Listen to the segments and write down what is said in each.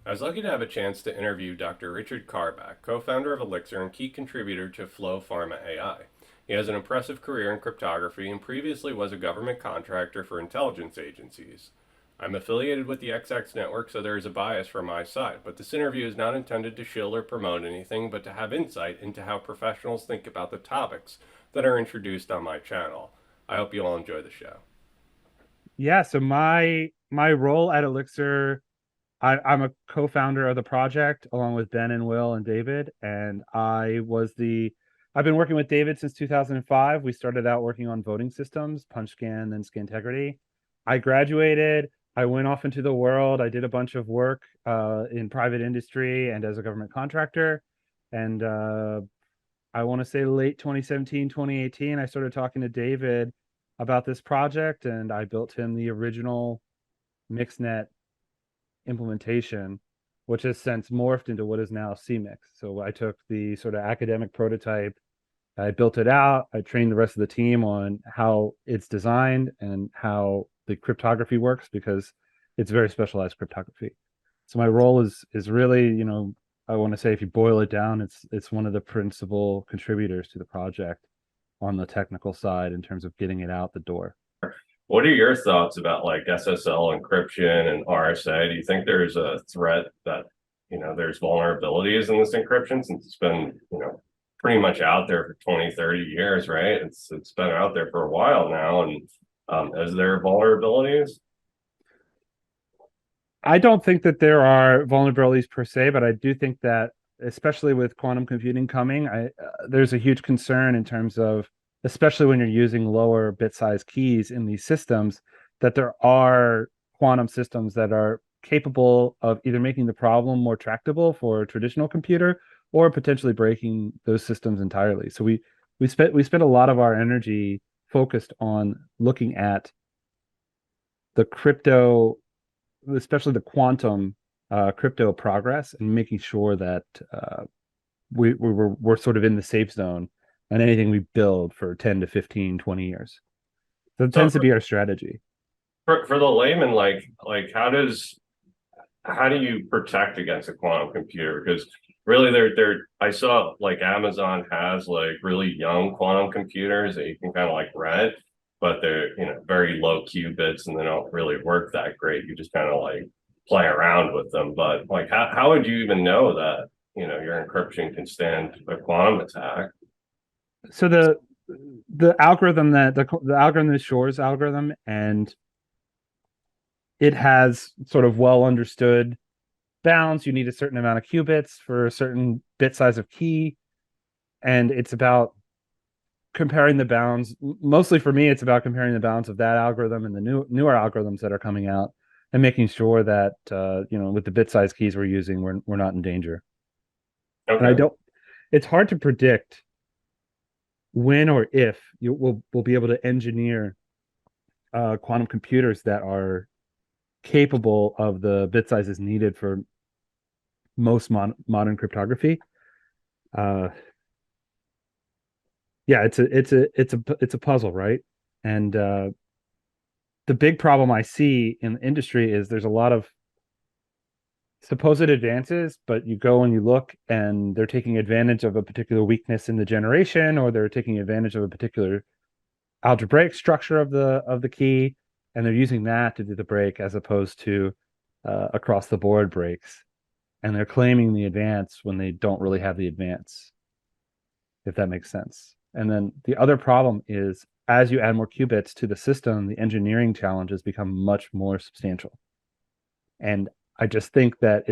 I was lucky to have a chance to interview Dr. Richard Carback, co-founder of Elixir and key contributor to Flow Pharma AI. He has an impressive career in cryptography and previously was a government contractor for intelligence agencies. I'm affiliated with the XX network, so there is a bias from my side, but this interview is not intended to shill or promote anything, but to have insight into how professionals think about the topics that are introduced on my channel. I hope you all enjoy the show. Yeah, so my role at Elixir, I'm a co-founder of the project along with Ben and Will and David, and I've been working with David since 2005. We started out working on voting systems, punch scan, then Scantegrity. I graduated, I went off into the world. I did a bunch of work in private industry and as a government contractor. And I want to say late 2017, 2018, I started talking to David about this project, and I built him the original MixNet implementation, which has since morphed into what is now CMix. So I took the sort of academic prototype, I built it out, I trained the rest of the team on how it's designed and how the cryptography works because it's very specialized cryptography. So my role is really, I want to say if you boil it down, it's one of the principal contributors to the project on the technical side in terms of getting it out the door. What are your thoughts about like SSL encryption and RSA? Do you think there's a threat that, there's vulnerabilities in this encryption since it's been, pretty much out there for 20, 30 years, right? It's been out there for a while now. And is there vulnerabilities? I don't think that there are vulnerabilities per se, but I do think that, especially with quantum computing coming, there's a huge concern in terms of, especially when you're using lower bit size keys in these systems, that there are quantum systems that are capable of either making the problem more tractable for a traditional computer or potentially breaking those systems entirely. So we spent a lot of our energy focused on looking at the crypto, especially the quantum crypto progress, and making sure that we're sort of in the safe zone on anything we build for 10 to 15, 20 years. So it So tends to be our strategy. for the layman, like how do you protect against a quantum computer? Because really they're I saw like Amazon has like really young quantum computers that you can kind of like rent, but they're very low qubits and they don't really work that great. You just kind of like play around with them. But like how would you even know that your encryption can stand a quantum attack? So the algorithm that the algorithm is Shor's algorithm, and it has sort of well understood bounds. You need a certain amount of qubits for a certain bit size of key, and it's about comparing the bounds. Mostly for me, it's about comparing the bounds of that algorithm and the newer algorithms that are coming out, and making sure that with the bit size keys we're using, we're not in danger. And I Okay. don't. It's hard to predict when or if will be able to engineer quantum computers that are capable of the bit sizes needed for most modern cryptography. Uh, yeah, it's a puzzle, right? And the big problem I see in the industry is there's a lot of supposed advances, but you go and you look and they're taking advantage of a particular weakness in the generation, or they're taking advantage of a particular algebraic structure of the key, and they're using that to do the break as opposed to across the board breaks. And they're claiming the advance when they don't really have the advance, if that makes sense. And then the other problem is as you add more qubits to the system, the engineering challenges become much more substantial. And I just think that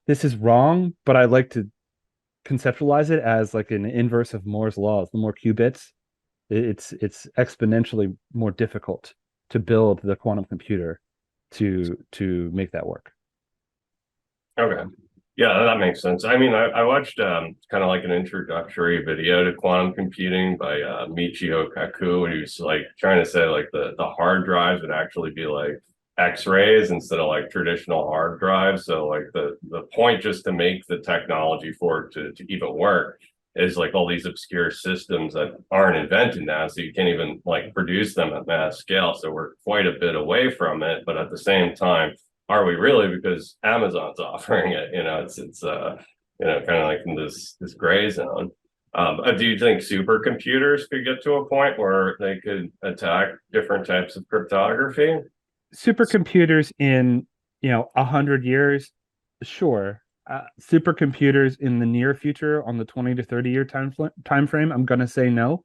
this is wrong, but I like to conceptualize it as like an inverse of Moore's laws. The more qubits, it's exponentially more difficult to build the quantum computer to make that work. Okay. Yeah, that makes sense. I mean, I watched kind of like an introductory video to quantum computing by Michio Kaku, and he was like trying to say like the hard drives would actually be like X-rays instead of like traditional hard drives. So like the point just to make the technology for it to even work is like all these obscure systems that aren't invented now, so you can't even like produce them at mass scale. So we're quite a bit away from it, but at the same time are we really? Because Amazon's offering it. Kind of like in this gray zone. Do you think supercomputers could get to a point where they could attack different types of cryptography? Supercomputers in 100 years, sure. Supercomputers in the near future, on the 20 to 30 year time frame, I'm going to say no.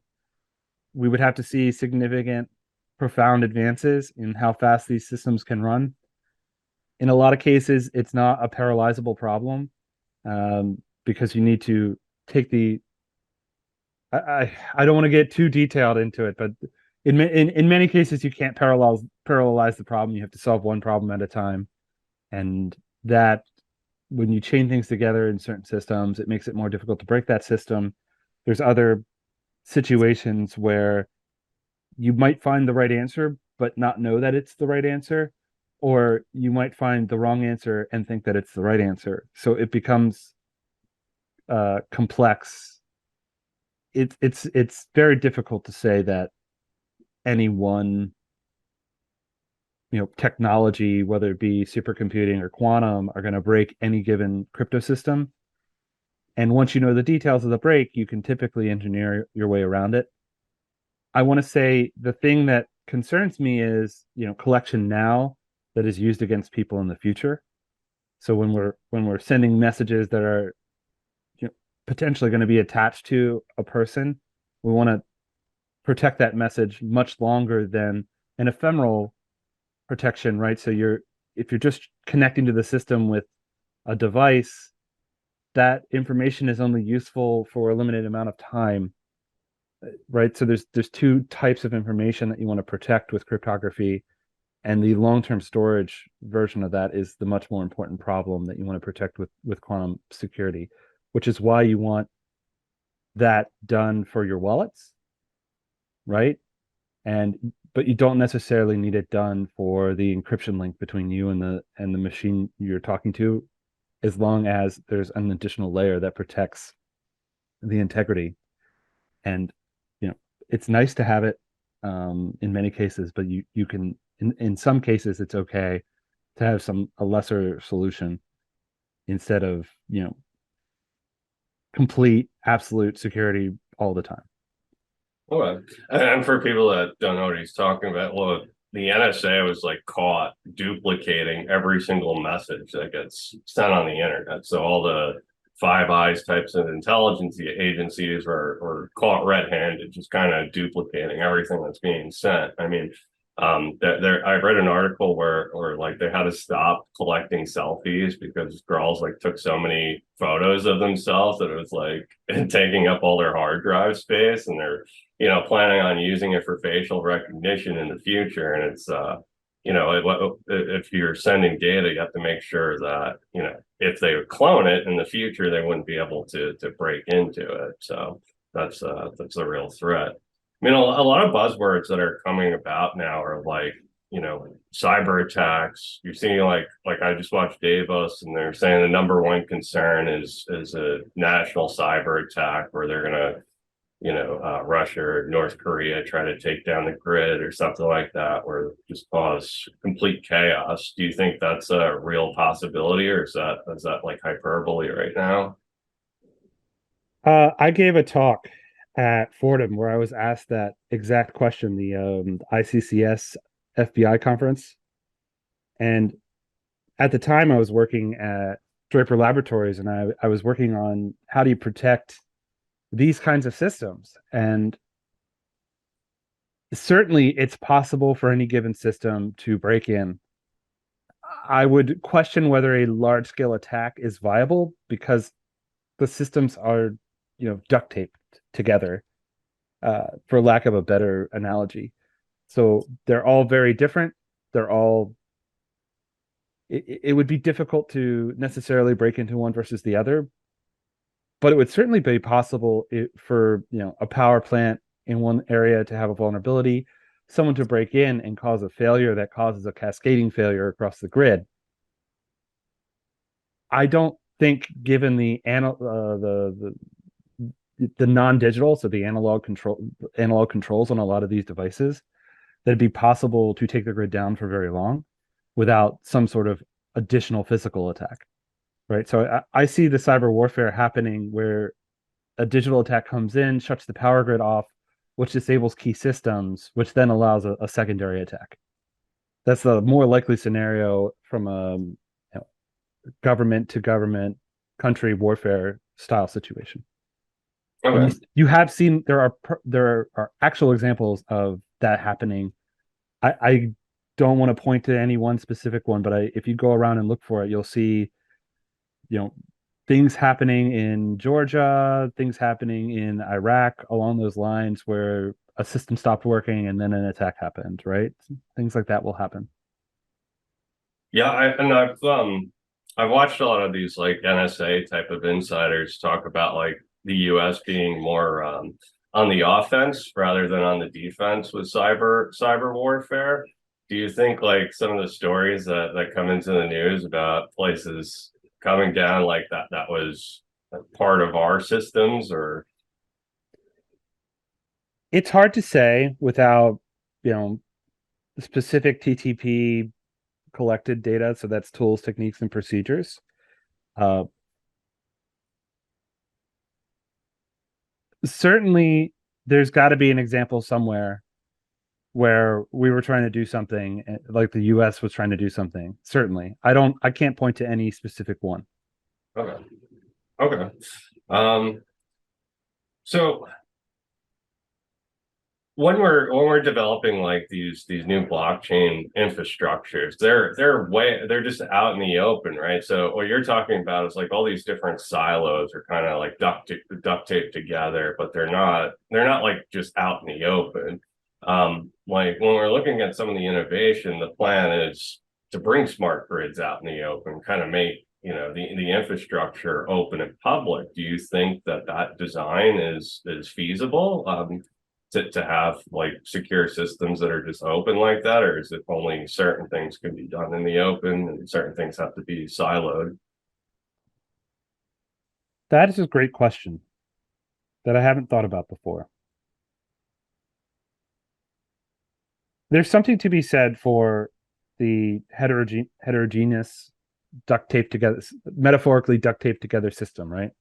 We would have to see significant, profound advances in how fast these systems can run. In a lot of cases, it's not a parallelizable problem, because you need to take the. I don't want to get too detailed into it, but in many cases you can't parallelize the problem. You have to solve one problem at a time, and that when you chain things together in certain systems, it makes it more difficult to break that system. There's other situations where you might find the right answer but not know that it's the right answer, or you might find the wrong answer and think that it's the right answer. So it becomes complex. It's very difficult to say that any one technology, whether it be supercomputing or quantum, are going to break any given crypto system. And once you know the details of the break, you can typically engineer your way around it. I want to say the thing that concerns me is, collection now that is used against people in the future. So when we're sending messages that are potentially going to be attached to a person, we want to protect that message much longer than an ephemeral protection, right? So if you're just connecting to the system with a device, that information is only useful for a limited amount of time, right? So there's two types of information that you want to protect with cryptography, and the long-term storage version of that is the much more important problem that you want to protect with quantum security, which is why you want that done for your wallets, right? But you don't necessarily need it done for the encryption link between you and the machine you're talking to, as long as there's an additional layer that protects the integrity. And it's nice to have it in many cases, but you can in some cases it's okay to have a lesser solution instead of complete absolute security all the time. Okay. And for people that don't know what he's talking about, well, the NSA was like caught duplicating every single message that gets sent on the internet. So all the Five Eyes types of intelligence agencies were caught red-handed, just kind of duplicating everything that's being sent. I mean, I read an article where like they had to stop collecting selfies because girls like took so many photos of themselves that it was like taking up all their hard drive space, and they're planning on using it for facial recognition in the future. And it's if you're sending data, you have to make sure that if they clone it in the future, they wouldn't be able to break into it. So that's a real threat. I mean, a lot of buzzwords that are coming about now are like, cyber attacks. You're seeing like I just watched Davos, and they're saying the number one concern is a national cyber attack where they're gonna, Russia or North Korea try to take down the grid or something like that, or just cause complete chaos. Do you think that's a real possibility, or is that like hyperbole right now? I gave a talk at Fordham where I was asked that exact question, the ICCS FBI conference. And at the time, I was working at Draper Laboratories, and I was working on how do you protect these kinds of systems. And certainly, it's possible for any given system to break in. I would question whether a large scale attack is viable because the systems are, duct taped together, for lack of a better analogy. So they're all very different. They're all. It would be difficult to necessarily break into one versus the other, but it would certainly be possible for a power plant in one area to have a vulnerability, someone to break in and cause a failure that causes a cascading failure across the grid. I don't think, given the non-digital, so the analog controls on a lot of these devices, that it'd be possible to take the grid down for very long without some sort of additional physical attack, right? So I see the cyber warfare happening where a digital attack comes in, shuts the power grid off, which disables key systems, which then allows a secondary attack. That's the more likely scenario from a government to government country warfare style situation. And Okay. you have seen there are actual examples of that happening. I don't want to point to any one specific one, but if you go around and look for it, you'll see, you know, things happening in Georgia, things happening in Iraq along those lines where a system stopped working and then an attack happened, right? Things like that will happen. Yeah, I've watched a lot of these like NSA type of insiders talk about like the US being more on the offense rather than on the defense with cyber warfare. Do you think like some of the stories that come into the news about places coming down like that was part of our systems or It's hard to say without, you know, specific TTP collected data. So that's tools, techniques, and procedures. Uh, Certainly, there's got to be an example somewhere where we were trying to do something like the US was trying to do something. Certainly. I can't point to any specific one. okay. Okay. Um so when we're developing like these new blockchain infrastructures, they're just out in the open, right? So what you're talking about is like all these different silos are kind of like duct taped together, but they're not like just out in the open. Like when we're looking at some of the innovation, the plan is to bring smart grids out in the open, kind of make the infrastructure open and public. Do you think that design is feasible? To have like secure systems that are just open like that, or is it only certain things can be done in the open and certain things have to be siloed? That is a great question that I haven't thought about before. There's something to be said for the heterogeneous duct tape together, metaphorically duct tape together system, right?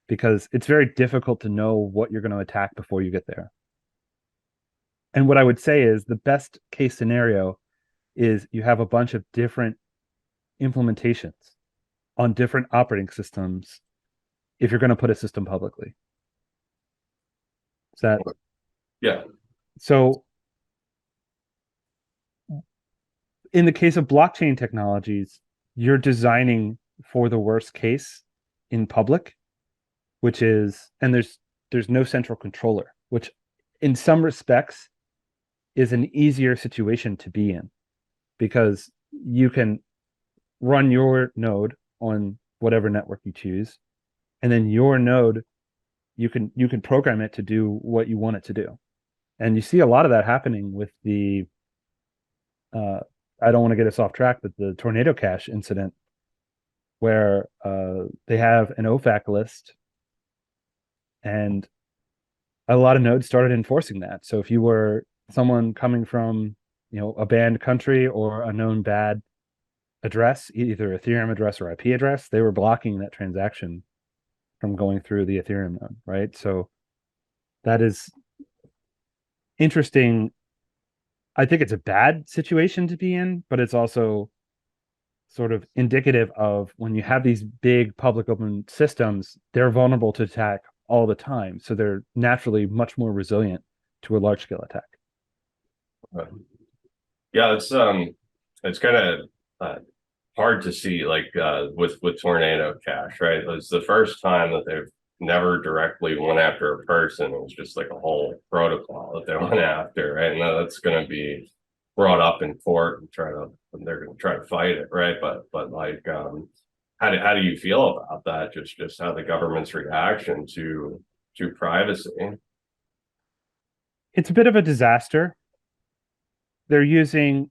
Because it's very difficult to know what you're going to attack before you get there. And what I would say is the best case scenario is you have a bunch of different implementations on different operating systems if you're going to put a system publicly. Is that Yeah. so? In the case of blockchain technologies, you're designing for the worst case in public, which is, and there's no central controller, which in some respects is an easier situation to be in because you can run your node on whatever network you choose, and then your node you can program it to do what you want it to do. And you see a lot of that happening with the uh, I don't want to get us off track, but the tornado cache incident where they have an OFAC list and a lot of nodes started enforcing that. So if you were someone coming from, a banned country or a known bad address, either Ethereum address or IP address, they were blocking that transaction from going through the Ethereum node, right? So that is interesting. I think it's a bad situation to be in, but it's also sort of indicative of when you have these big public open systems, they're vulnerable to attack all the time. So they're naturally much more resilient to a large scale attack. Yeah, it's kind of hard to see like with tornado cache, right? It was the first time that they've never directly went after a person. It was just like a whole protocol that they went after, right? And that's going to be brought up in court and they're going to try to fight it, right? But like, how do you feel about that? Just how the government's reaction to privacy. It's a bit of a disaster. They're using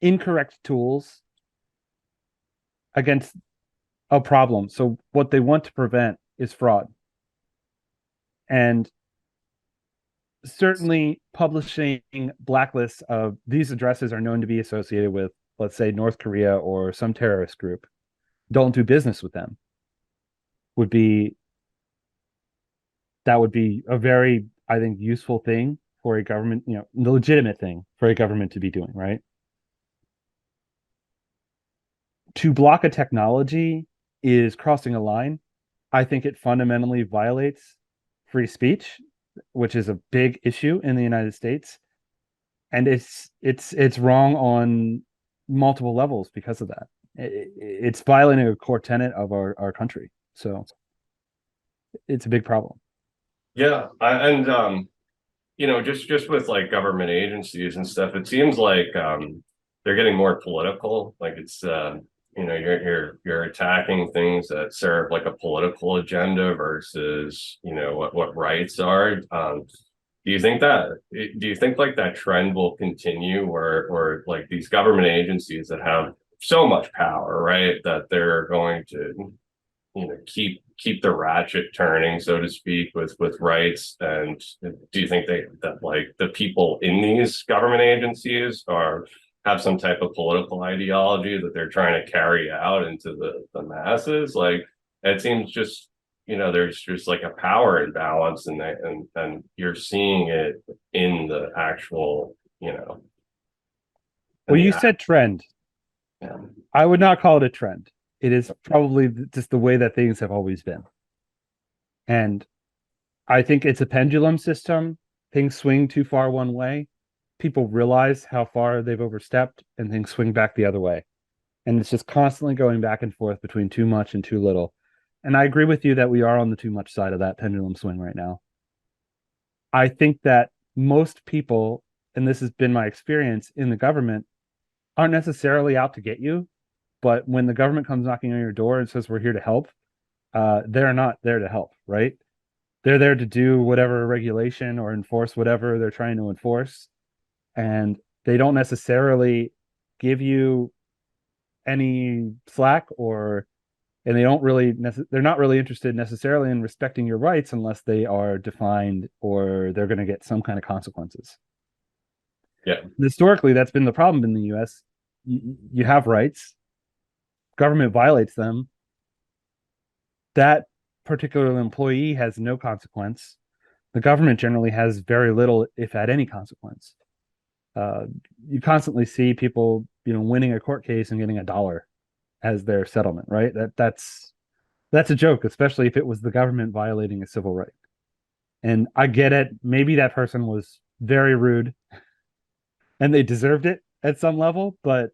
incorrect tools against a problem. So what they want to prevent is fraud. And certainly publishing blacklists of these addresses are known to be associated with let's say North Korea or some terrorist group, don't do business with them, would be that would be a very, I think, useful thing for a government, the legitimate thing for a government to be doing, right? To block a technology is crossing a line. I think it fundamentally violates free speech, which is a big issue in the United States, and it's wrong on multiple levels because of that. It's violating a core tenet of our country, so it's a big problem. Yeah, and just with like government agencies and stuff, it seems like they're getting more political. Like it's you're attacking things that serve like a political agenda versus what rights are. Do you think like that trend will continue, or like these government agencies that have so much power, right, that they're going to keep the ratchet turning, so to speak, with rights? And do you think that like the people in these government agencies are have some type of political ideology that they're trying to carry out into the masses? Like it seems just there's just like a power imbalance, and you're seeing it in the actual in Well, the you said trend. yeah. I would not call it a trend. It is probably just the way that things have always been. And I think it's a pendulum system. Things swing too far one way. People realize how far they've overstepped and things swing back the other way. And it's just constantly going back and forth between too much and too little. And I agree with you that we are on the too much side of that pendulum swing right now. I think that most people, and this has been my experience in the government, aren't necessarily out to get you. But when the government comes knocking on your door and says, we're here to help, they're not there to help, right? They're there to do whatever regulation or enforce whatever they're trying to enforce. And they don't necessarily give you any slack, or and they don't really they're not really interested necessarily in respecting your rights unless they are defined or they're going to get some kind of consequences. Yeah. Historically, that's been the problem in the US. You have rights, government violates them, that particular employee has no consequence. The government generally has very little, if at any, consequence. Uh, you constantly see people, winning a court case and getting $1 as their settlement, right? That's a joke, especially if it was the government violating a civil right. And I get it. Maybe that person was very rude and they deserved it at some level, but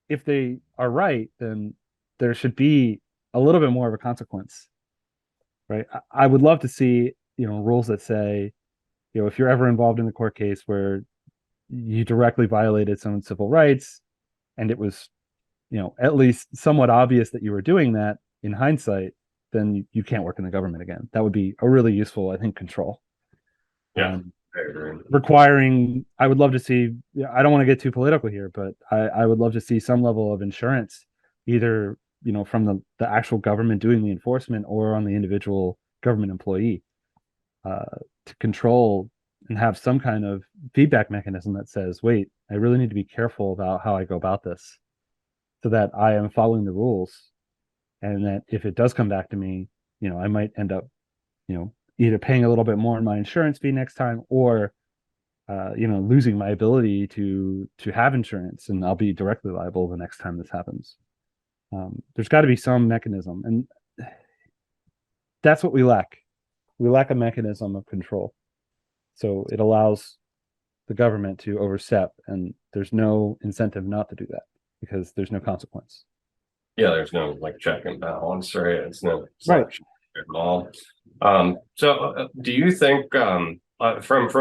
if they are right, then there should be a little bit more of a consequence, right? I would love to see, rules that say, if you're ever involved in a court case where you directly violated someone's civil rights and it was, at least somewhat obvious that you were doing that in hindsight, then you can't work in the government again. That would be a really useful, I think, control. Yeah, Um, I agree. requiring, I would love to see, I don't want to get too political here, but I would love to see some level of insurance, either, from the actual government doing the enforcement or on the individual government employee, uh, to control and have some kind of feedback mechanism that says, wait, I really need to be careful about how I go about this so that I am following the rules. And that if it does come back to me, I might end up, either paying a little bit more in my insurance fee next time, or losing my ability to have insurance, and I'll be directly liable the next time this happens. There's got to be some mechanism, and that's what we lack. We lack a mechanism of control. So it allows the government to overstep, and there's no incentive not to do that because there's no consequence. Yeah, there's no like check and balance, right? It's Right. not at all. Do you think, from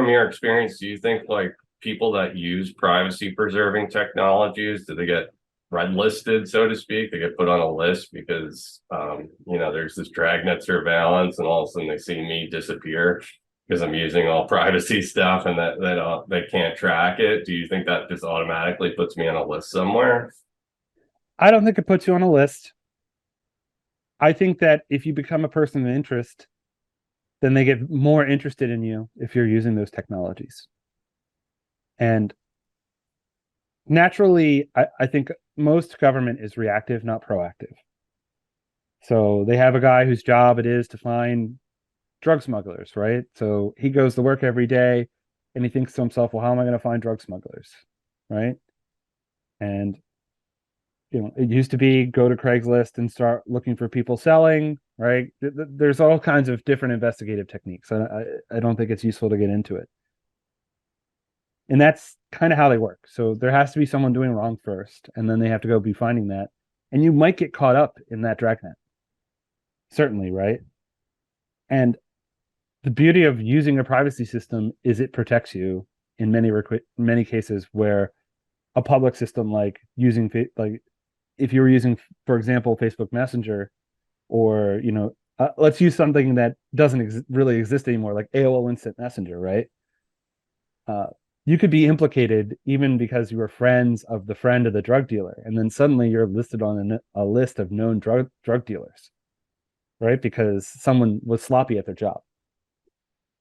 your experience, do you think like people that use privacy preserving technologies, do they get red listed, so to speak? They get put on a list because there's this dragnet surveillance, and all of a sudden they see me disappear because I'm using all privacy stuff, and that they can't track it. Do you think that just automatically puts me on a list somewhere? I don't think it puts you on a list. I think that if you become a person of interest, then they get more interested in you if you're using those technologies. And naturally, I think most government is reactive, not proactive. So they have a guy whose job it is to find drug smugglers, right? So he goes to work every day and he thinks to himself, well, how am I going to find drug smugglers? Right. And, it used to be go to Craigslist and start looking for people selling, right? There's all kinds of different investigative techniques. I don't think it's useful to get into it. And that's kind of how they work. So there has to be someone doing wrong first, and then they have to go be finding that. And you might get caught up in that dragnet. Certainly, right? And the beauty of using a privacy system is it protects you in many cases where a public system like like if you were using, for example, Facebook Messenger, or let's use something that doesn't really exist anymore, like AOL Instant Messenger, right? uh, you could be implicated even because you were friends of the friend of the drug dealer, and then suddenly you're listed on a list of known drug dealers, right? Because someone was sloppy at their job.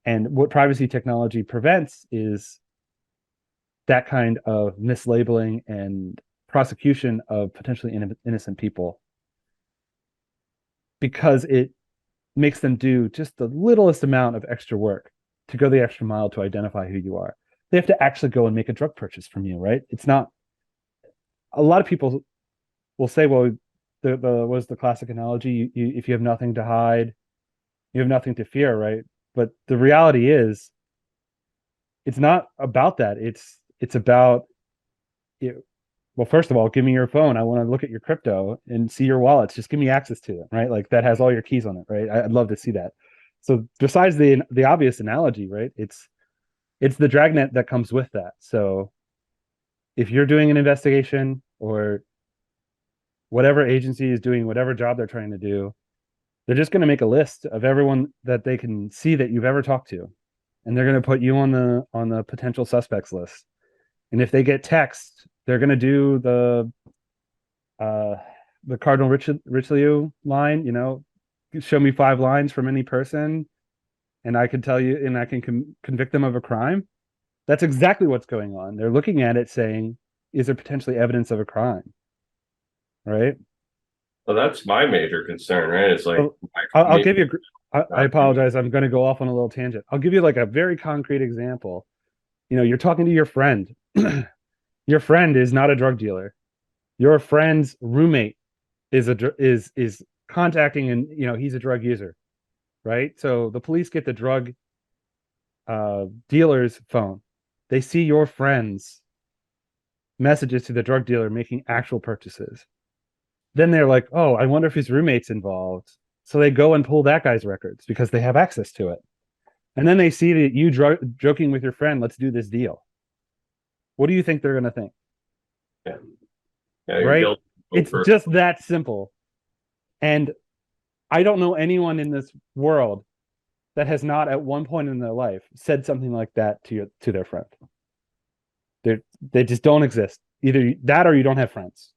And what privacy technology prevents is that kind of mislabeling and prosecution of potentially innocent people, because it makes them do just the littlest amount of extra work to go the extra mile to identify who you are. They have to actually go and make a drug purchase from you, right? It's not, a lot of people will say, well, the was the classic analogy, if you have nothing to hide, you have nothing to fear, right? But the reality is, it's not about that. It's about, well, first of all, give me your phone. I want to look at your crypto and see your wallets. Just give me access to them, right? Like that has all your keys on it, right? I'd love to see that. So besides the obvious analogy, right? It's the dragnet that comes with that. So if you're doing an investigation, or whatever agency is doing whatever job they're trying to do, they're just going to make a list of everyone that they can see that you've ever talked to, and they're going to put you on the potential suspects list. And if they get text, they're going to do uh the Cardinal Richelieu line, show me 5 lines from any person, and I can tell you, and I can convict them of a crime. That's exactly what's going on. They're looking at it saying, is there potentially evidence of a crime? Right. Well, that's my major concern, right? It's like So I'll give you, I apologize. I'm going to go off on a little tangent. I'll give you like a very concrete example. You're talking to your friend. Your friend is not a drug dealer. Your friend's roommate is contacting, and he's a drug user, right? So the police get the drug dealer's phone. They see your friend's messages to the drug dealer making actual purchases. Then they're like, oh, I wonder if his roommate's involved. So they go and pull that guy's records because they have access to it. And then they see that you joking with your friend, let's do this deal. What do you think they're going to think? yeah, yeah, you're Right? guilty It's for just that simple. And I don't know anyone in this world that has not at one point in their life said something like that to their friend. They just don't exist. Either that or you don't have friends.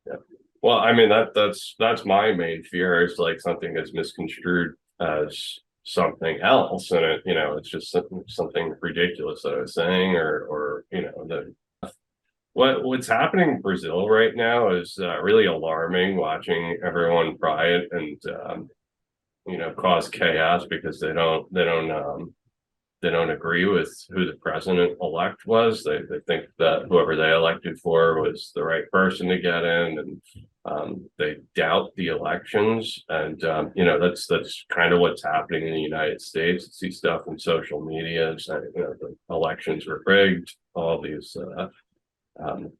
yeah. Well, I mean that's my main fear is like something that's misconstrued as something else, and it's just something ridiculous that I was saying, or the what's happening in Brazil right now is really alarming. Watching everyone riot and cause chaos because they don't agree with who the president elect was. They think that whoever they elected for was the right person to get in, and they doubt the elections. And that's kind of what's happening in the United States. You see stuff in social media saying the elections were rigged, all these um,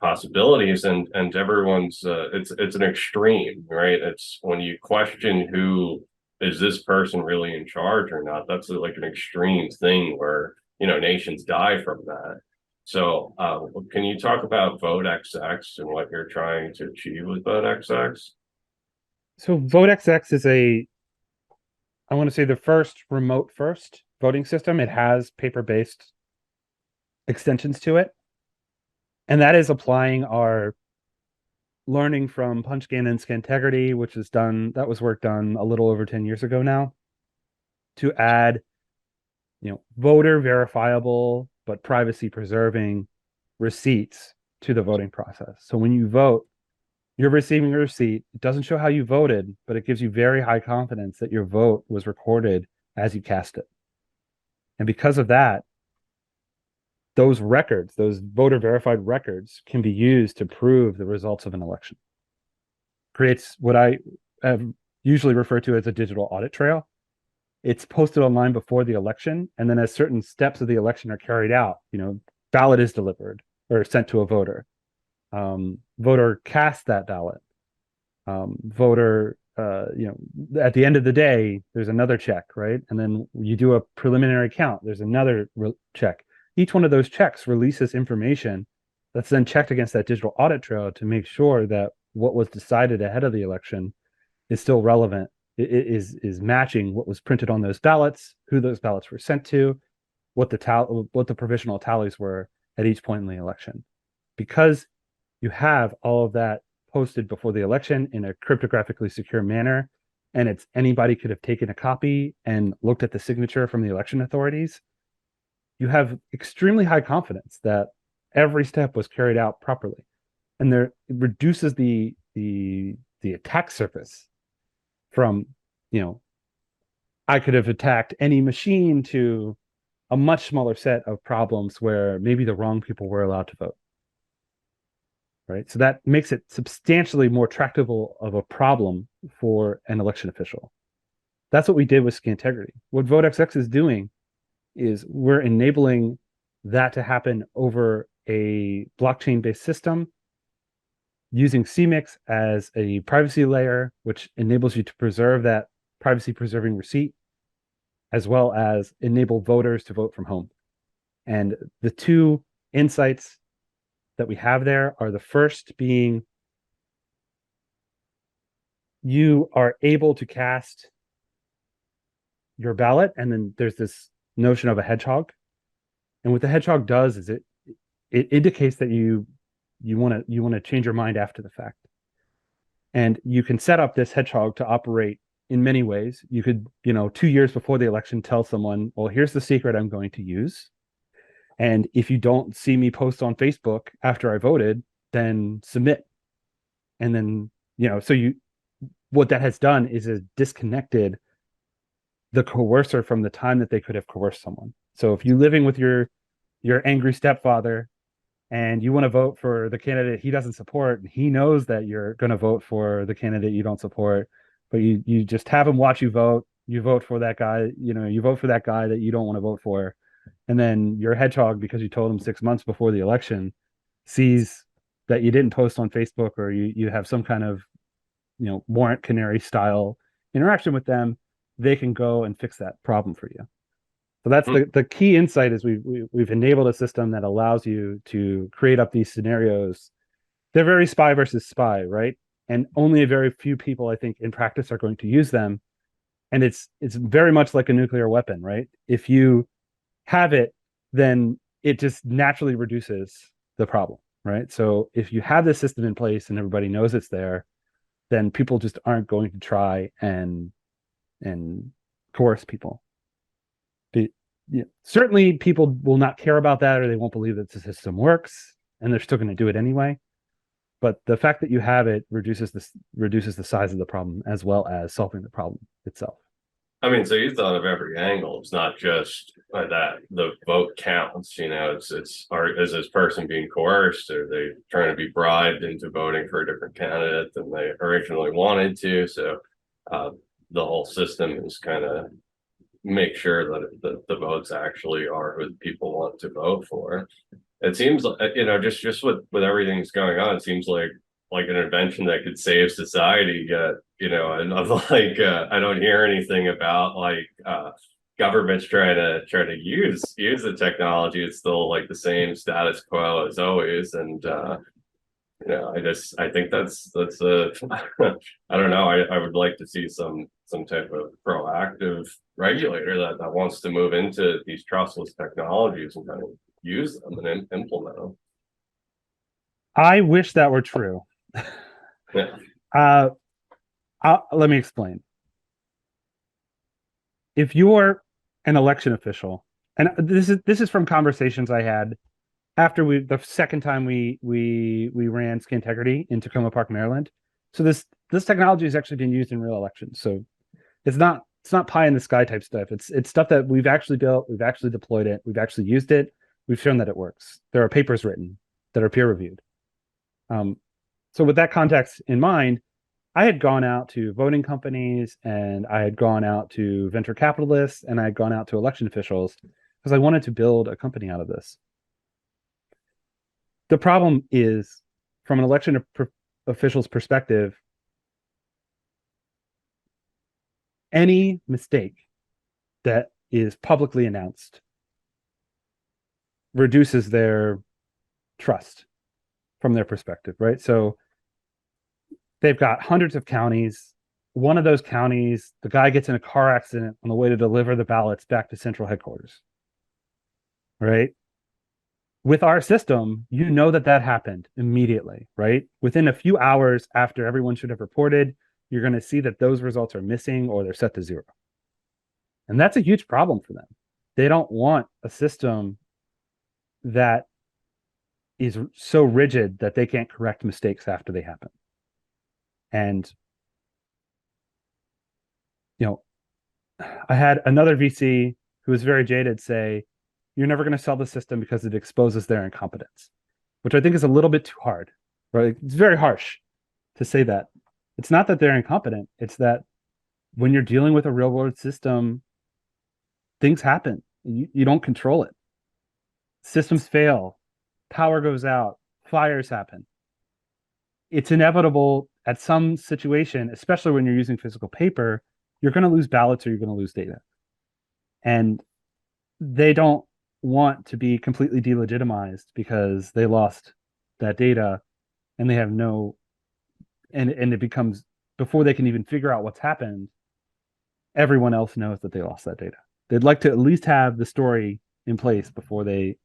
possibilities, and everyone's it's an extreme, right? It's when you question who is this person really in charge or not. That's like an extreme thing where nations die from that. So can you talk about VoteXX and what you're trying to achieve with VoteXX? So VoteXX is I want to say, the first remote first voting system. It has paper-based extensions to it. And that is applying our learning from PunchGAN and Scantegrity, that was work done a little over 10 years ago now, to add, voter verifiable but privacy preserving receipts to the voting process. So when you vote, you're receiving a receipt. It doesn't show how you voted, but it gives you very high confidence that your vote was recorded as you cast it. And because of that, those records, those voter verified records, can be used to prove the results of an election. Creates what I have usually referred to as a digital audit trail. It's posted online before the election, and then as certain steps of the election are carried out, ballot is delivered or sent to a voter. Voter casts that ballot. Voter, at the end of the day, there's another check, right? And then you do a preliminary count. There's another check. Each one of those checks releases information that's then checked against that digital audit trail to make sure that what was decided ahead of the election is still relevant. It is matching what was printed on those ballots, who those ballots were sent to, what the provisional tallies were at each point in the election. Because you have all of that posted before the election in a cryptographically secure manner, and it's anybody could have taken a copy and looked at the signature from the election authorities, you have extremely high confidence that every step was carried out properly. And it reduces the attack surface from, I could have attacked any machine to a much smaller set of problems where maybe the wrong people were allowed to vote. Right. So that makes it substantially more tractable of a problem for an election official. That's what we did with Scantegrity. What VoteXX is doing is we're enabling that to happen over a blockchain-based system using CMIX as a privacy layer, which enables you to preserve that privacy-preserving receipt, as well as enable voters to vote from home. And the two insights that we have there are the first being you are able to cast your ballot, and then there's this notion of a hedgehog. And what the hedgehog does is it indicates that you want to change your mind after the fact. And you can set up this hedgehog to operate in many ways. You could, 2 years before the election, tell someone, well, here's the secret I'm going to use. And if you don't see me post on Facebook after I voted, then submit. And then, what that has done is it disconnected the coercer from the time that they could have coerced someone. So if you're living with your angry stepfather and you want to vote for the candidate he doesn't support, and he knows that you're going to vote for the candidate you don't support, but you just have him watch you vote, you vote for that guy, you vote for that guy that you don't want to vote for. And then your hedgehog, because you told him 6 months before the election, sees that you didn't post on Facebook, or you have some kind of, warrant canary style interaction with them, they can go and fix that problem for you. So that's the key insight is we've enabled a system that allows you to create up these scenarios. They're very spy versus spy, right? And only a very few people, I think, in practice are going to use them. And it's very much like a nuclear weapon, right? If you have it, then it just naturally reduces the problem, right? So if you have this system in place and everybody knows it's there, then people just aren't going to try and coerce people. But, certainly people will not care about that, or they won't believe that the system works, and they're still going to do it anyway. But the fact that you have it reduces the size of the problem, as well as solving the problem itself. I mean, so you thought of every angle. It's not just that the vote counts. Is this person being coerced? Are they trying to be bribed into voting for a different candidate than they originally wanted to? So the whole system is kind of make sure that the votes actually are who people want to vote for. It seems like, just with everything's going on, it seems like an invention that could save society. And I'm like, I don't hear anything about governments trying to use the technology. It's still like the same status quo as always. And I think that's I don't know. I would like to see some type of proactive regulator that wants to move into these trustless technologies and kind of use them and implement them. I wish that were true. Yeah. Let me explain. If you're an election official, and this is from conversations I had after the second time we ran Skintegrity in Tacoma Park, Maryland. So this technology has actually been used in real elections. So it's not pie in the sky type stuff. It's stuff that we've actually built, we've actually deployed it, we've actually used it, we've shown that it works. There are papers written that are peer reviewed. So with that context in mind, I had gone out to voting companies and I had gone out to venture capitalists and I had gone out to election officials because I wanted to build a company out of this. The problem is, from an election official's perspective, any mistake that is publicly announced reduces their trust from their perspective, right? So they've got hundreds of counties. One of those counties, the guy gets in a car accident on the way to deliver the ballots back to central headquarters, right? With our system, you know that happened immediately, right? Within a few hours after everyone should have reported, you're going to see that those results are missing or they're set to zero. And that's a huge problem for them. They don't want a system that is so rigid that they can't correct mistakes after they happen. And, you know, I had another VC who was very jaded say, you're never going to sell the system because it exposes their incompetence, which I think is a little bit too hard, right? It's very harsh to say that. It's not that they're incompetent. It's that when you're dealing with a real world system, things happen. You don't control it. Systems fail, power goes out, fires happen. It's inevitable at some situation, especially when you're using physical paper, you're going to lose ballots or you're going to lose data. And they don't want to be completely delegitimized because they lost that data and they have no, and it becomes, before they can even figure out what's happened, everyone else knows that they lost that data. They'd like to at least have the story in place before they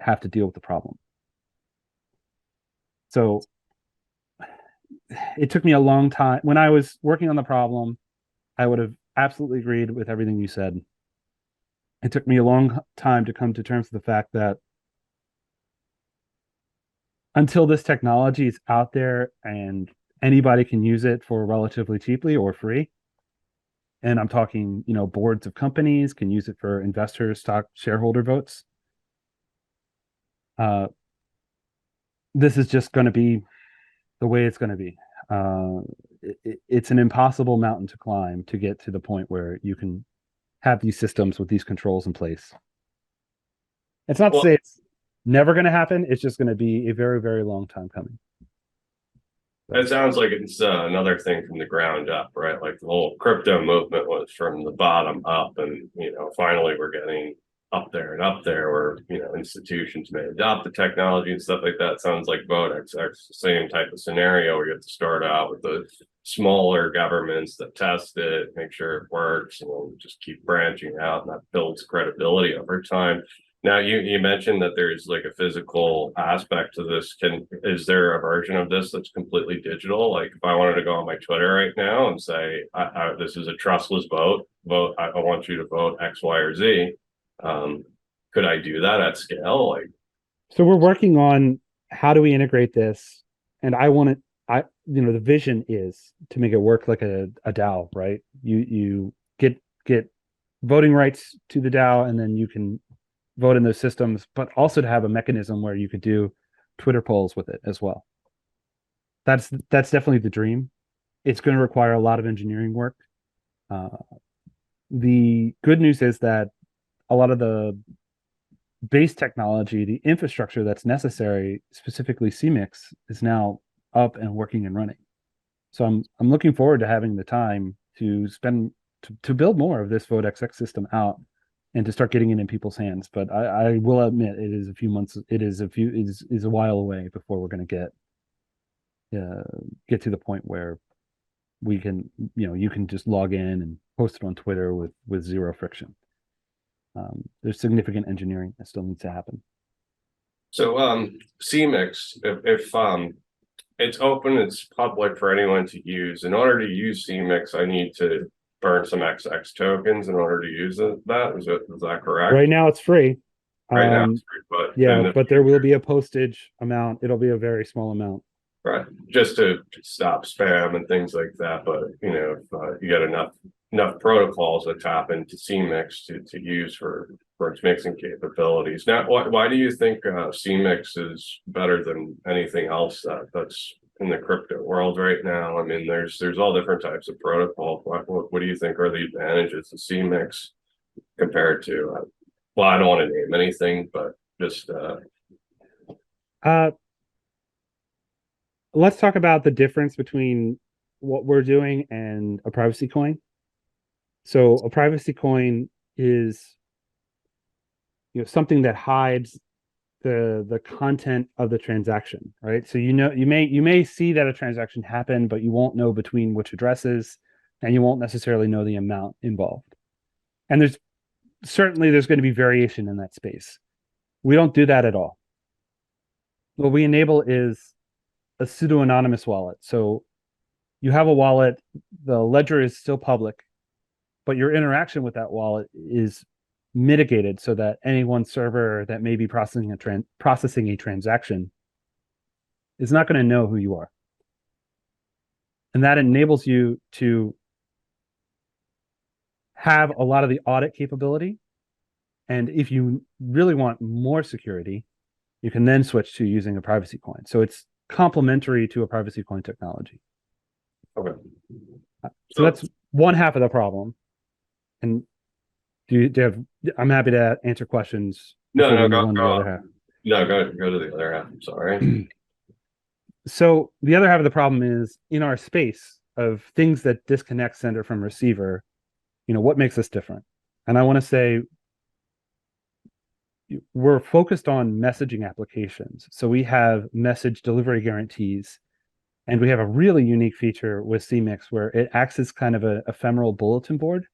have to deal with the problem. So it took me a long time. When I was working on the problem, I would have absolutely agreed with everything you said. It took me a long time to come to terms with the fact that until this technology is out there and anybody can use it for relatively cheaply or free, and I'm talking, boards of companies can use it for investors, stock shareholder votes. This is just going to be the way it's going to be. It's an impossible mountain to climb to get to the point where you can have these systems with these controls in place. It's not to say it's never going to happen. It's just going to be a very, very long time coming. It sounds like it's another thing from the ground up, right? Like the whole crypto movement was from the bottom up, and finally we're getting up there and up there, where institutions may adopt the technology and stuff like that. It sounds like VoteX, the same type of scenario where you have to start out with the smaller governments that test it, make sure it works, and then just keep branching out, and that builds credibility over time. Now, you mentioned that there's like a physical aspect to this. Is there a version of this that's completely digital? Like if I wanted to go on my Twitter right now and say, this is a trustless vote, I want you to vote X, Y, or Z. Could I do that at scale? So we're working on how do we integrate this, and the vision is to make it work like a DAO, right? You get voting rights to the DAO, and then you can vote in those systems, but also to have a mechanism where you could do Twitter polls with it as well. That's definitely the dream. It's going to require a lot of engineering work. The good news is that a lot of the base technology, the infrastructure that's necessary, specifically CMIX, is now up and working and running. So I'm looking forward to having the time to spend to build more of this VoteXX system out and to start getting it in people's hands. But I will admit it is a few months. It is a while away before we're going to get to the point where we can, you can just log in and post it on Twitter with zero friction. There's significant engineering that still needs to happen. So CMIX, if it's open, it's public for anyone to use. In order to use CMIX, I need to burn some XX tokens in order to use that. Is that correct? Right now it's free. right now, Um, but in yeah, the but there will future, be a postage amount. It'll be a very small amount. right? Just to stop spam and things like that. But if you got enough protocols that tap into CMix to use for its mixing capabilities. Now, why do you think CMix is better than anything else that's in the crypto world right now? I mean, there's all different types of protocols. What do you think are the advantages of CMix compared to? Well, I don't want to name anything, but just Uh, let's talk about the difference between what we're doing and a privacy coin. So a privacy coin is something that hides the content of the transaction, right? So you may see that a transaction happened, but you won't know between which addresses, and you won't necessarily know the amount involved. And there's going to be variation in that space. We don't do that at all. What we enable is a pseudo anonymous wallet. So you have a wallet, the ledger is still public, but your interaction with that wallet is mitigated so that any one server that may be processing a transaction is not going to know who you are. And that enables you to have a lot of the audit capability. And if you really want more security, you can then switch to using a privacy coin. So it's complementary to a privacy coin technology. okay. So that's one half of the problem. And do you have, I'm happy to answer questions No, before we no, move go on to go the other on. half. No, go to the other half. I'm sorry. So the other half of the problem is in our space of things that disconnect sender from receiver, what makes us different? And I want to say we're focused on messaging applications. So we have message delivery guarantees, and we have a really unique feature with CMix where it acts as kind of an ephemeral bulletin board.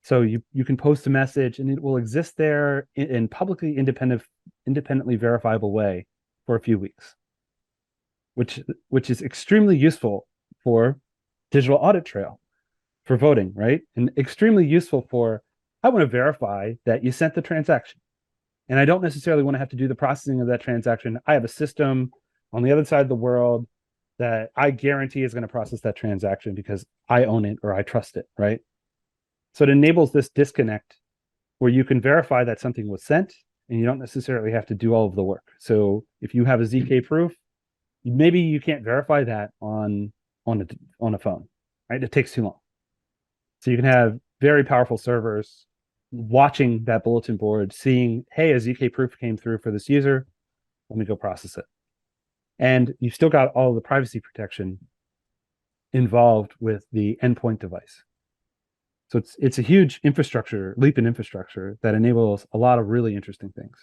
So you can post a message and it will exist there in publicly independently verifiable way for a few weeks, which is extremely useful for digital audit trail for voting, right? And extremely useful for I want to verify that you sent the transaction. And I don't necessarily want to have to do the processing of that transaction. I have a system on the other side of the world that I guarantee is going to process that transaction because I own it or I trust it, right? So it enables this disconnect where you can verify that something was sent and you don't necessarily have to do all of the work. So if you have a ZK proof, maybe you can't verify that on a phone, right? It takes too long. So you can have very powerful servers watching that bulletin board, seeing, hey, a ZK proof came through for this user. Let me go process it. And you've still got all the privacy protection involved with the endpoint device. So it's a huge infrastructure leap in infrastructure that enables a lot of really interesting things.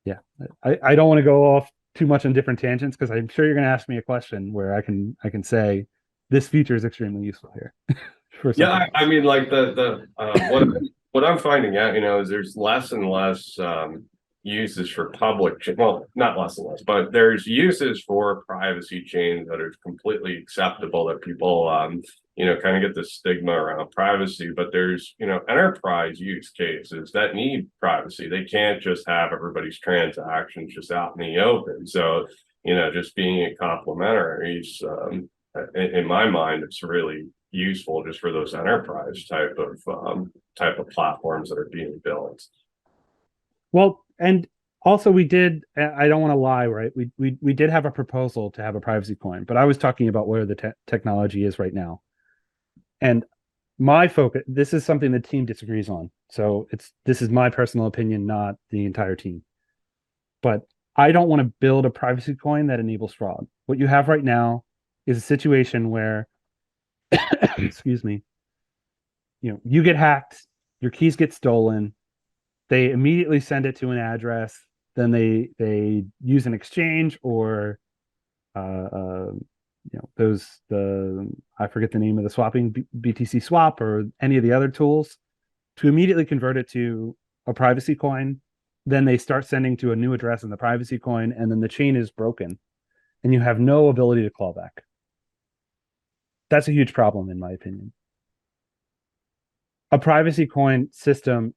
Yeah, I don't want to go off too much on different tangents because I'm sure you're going to ask me a question where I can say this feature is extremely useful here for Yeah, something I else. mean, like what I'm finding out, is there's less and less uses for well, not less and less, but there's uses for privacy chains that are completely acceptable that people kind of get the stigma around privacy, but there's enterprise use cases that need privacy. They can't just have everybody's transactions just out in the open. So, just being a complementary is in my mind, it's really useful just for those enterprise type of platforms that are being built. Well, and also we did. I don't want to lie, right? We did have a proposal to have a privacy coin, but I was talking about where the technology is right now, and my focus. This is something the team disagrees on. So this is my personal opinion, not the entire team. But I don't want to build a privacy coin that enables fraud. What you have right now is a situation where, excuse me, you get hacked, your keys get stolen, they immediately send it to an address, then they use an exchange or those the I forget the name of the swapping BTC swap or any of the other tools to immediately convert it to a privacy coin. Then they start sending to a new address in the privacy coin, and then the chain is broken, and you have no ability to claw back. That's a huge problem, in my opinion. A privacy coin system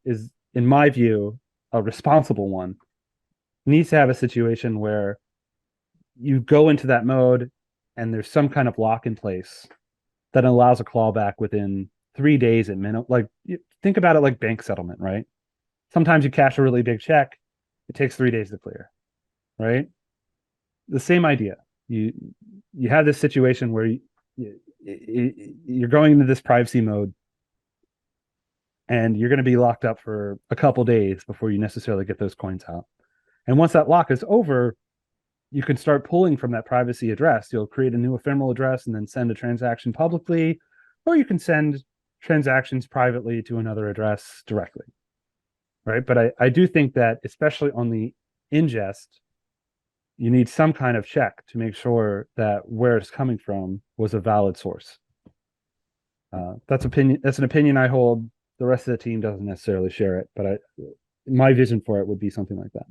in my view, a responsible one, needs to have a situation where you go into that mode and there's some kind of lock in place that allows a clawback within 3 days at minimum. Like, think about it like bank settlement, right? Sometimes you cash a really big check, it takes 3 days to clear, right? The same idea. You have this situation where you're going into this privacy mode and you're going to be locked up for a couple days before you necessarily get those coins out. And once that lock is over, you can start pulling from that privacy address. You'll create a new ephemeral address and then send a transaction publicly, or you can send transactions privately to another address directly, right? But I do think that, especially on the ingest, you need some kind of check to make sure that where it's coming from was a valid source. That's an opinion I hold. The rest of the team doesn't necessarily share it, but my vision for it would be something like that.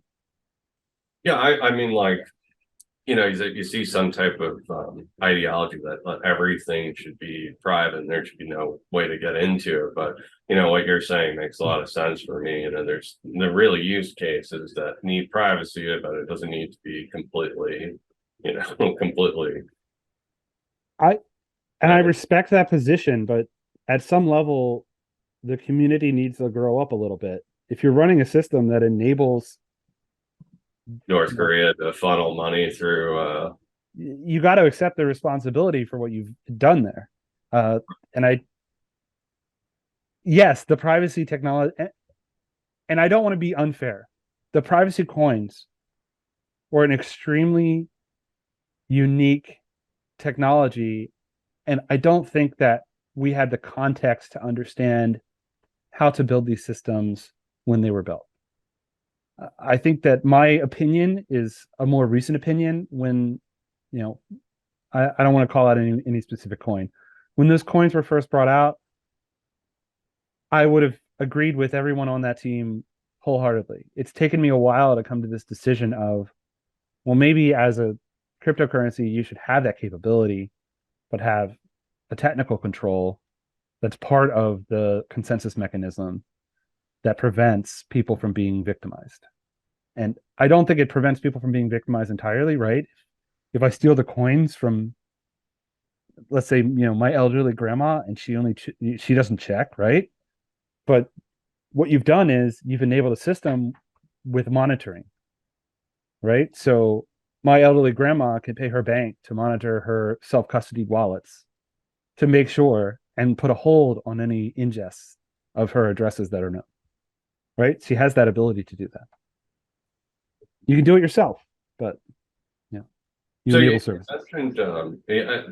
Yeah, I mean, like, you see some type of ideology that everything should be private and there should be no way to get into it. But what you're saying makes a lot of sense for me. There's the really use cases that need privacy, but it doesn't need to be completely, completely. I respect that position, but at some level, the community needs to grow up a little bit. If you're running a system that enables North Korea to funnel money through. You got to accept the responsibility for what you've done there. Yes, the privacy technology, and I don't want to be unfair. The privacy coins were an extremely unique technology, and I don't think that we had the context to understand how to build these systems when they were built. I think that my opinion is a more recent opinion when, I don't want to call out any specific coin. When those coins were first brought out, I would have agreed with everyone on that team wholeheartedly. It's taken me a while to come to this decision of, well, maybe as a cryptocurrency, you should have that capability, but have a technical control that's part of the consensus mechanism that prevents people from being victimized. And I don't think it prevents people from being victimized entirely, right? If I steal the coins from, let's say, my elderly grandma and she doesn't check, right? But what you've done is you've enabled a system with monitoring, right? So my elderly grandma can pay her bank to monitor her self-custody wallets to make sure and put a hold on any ingests of her addresses that are known, right? She has that ability to do that. You can do it yourself, but you enable services.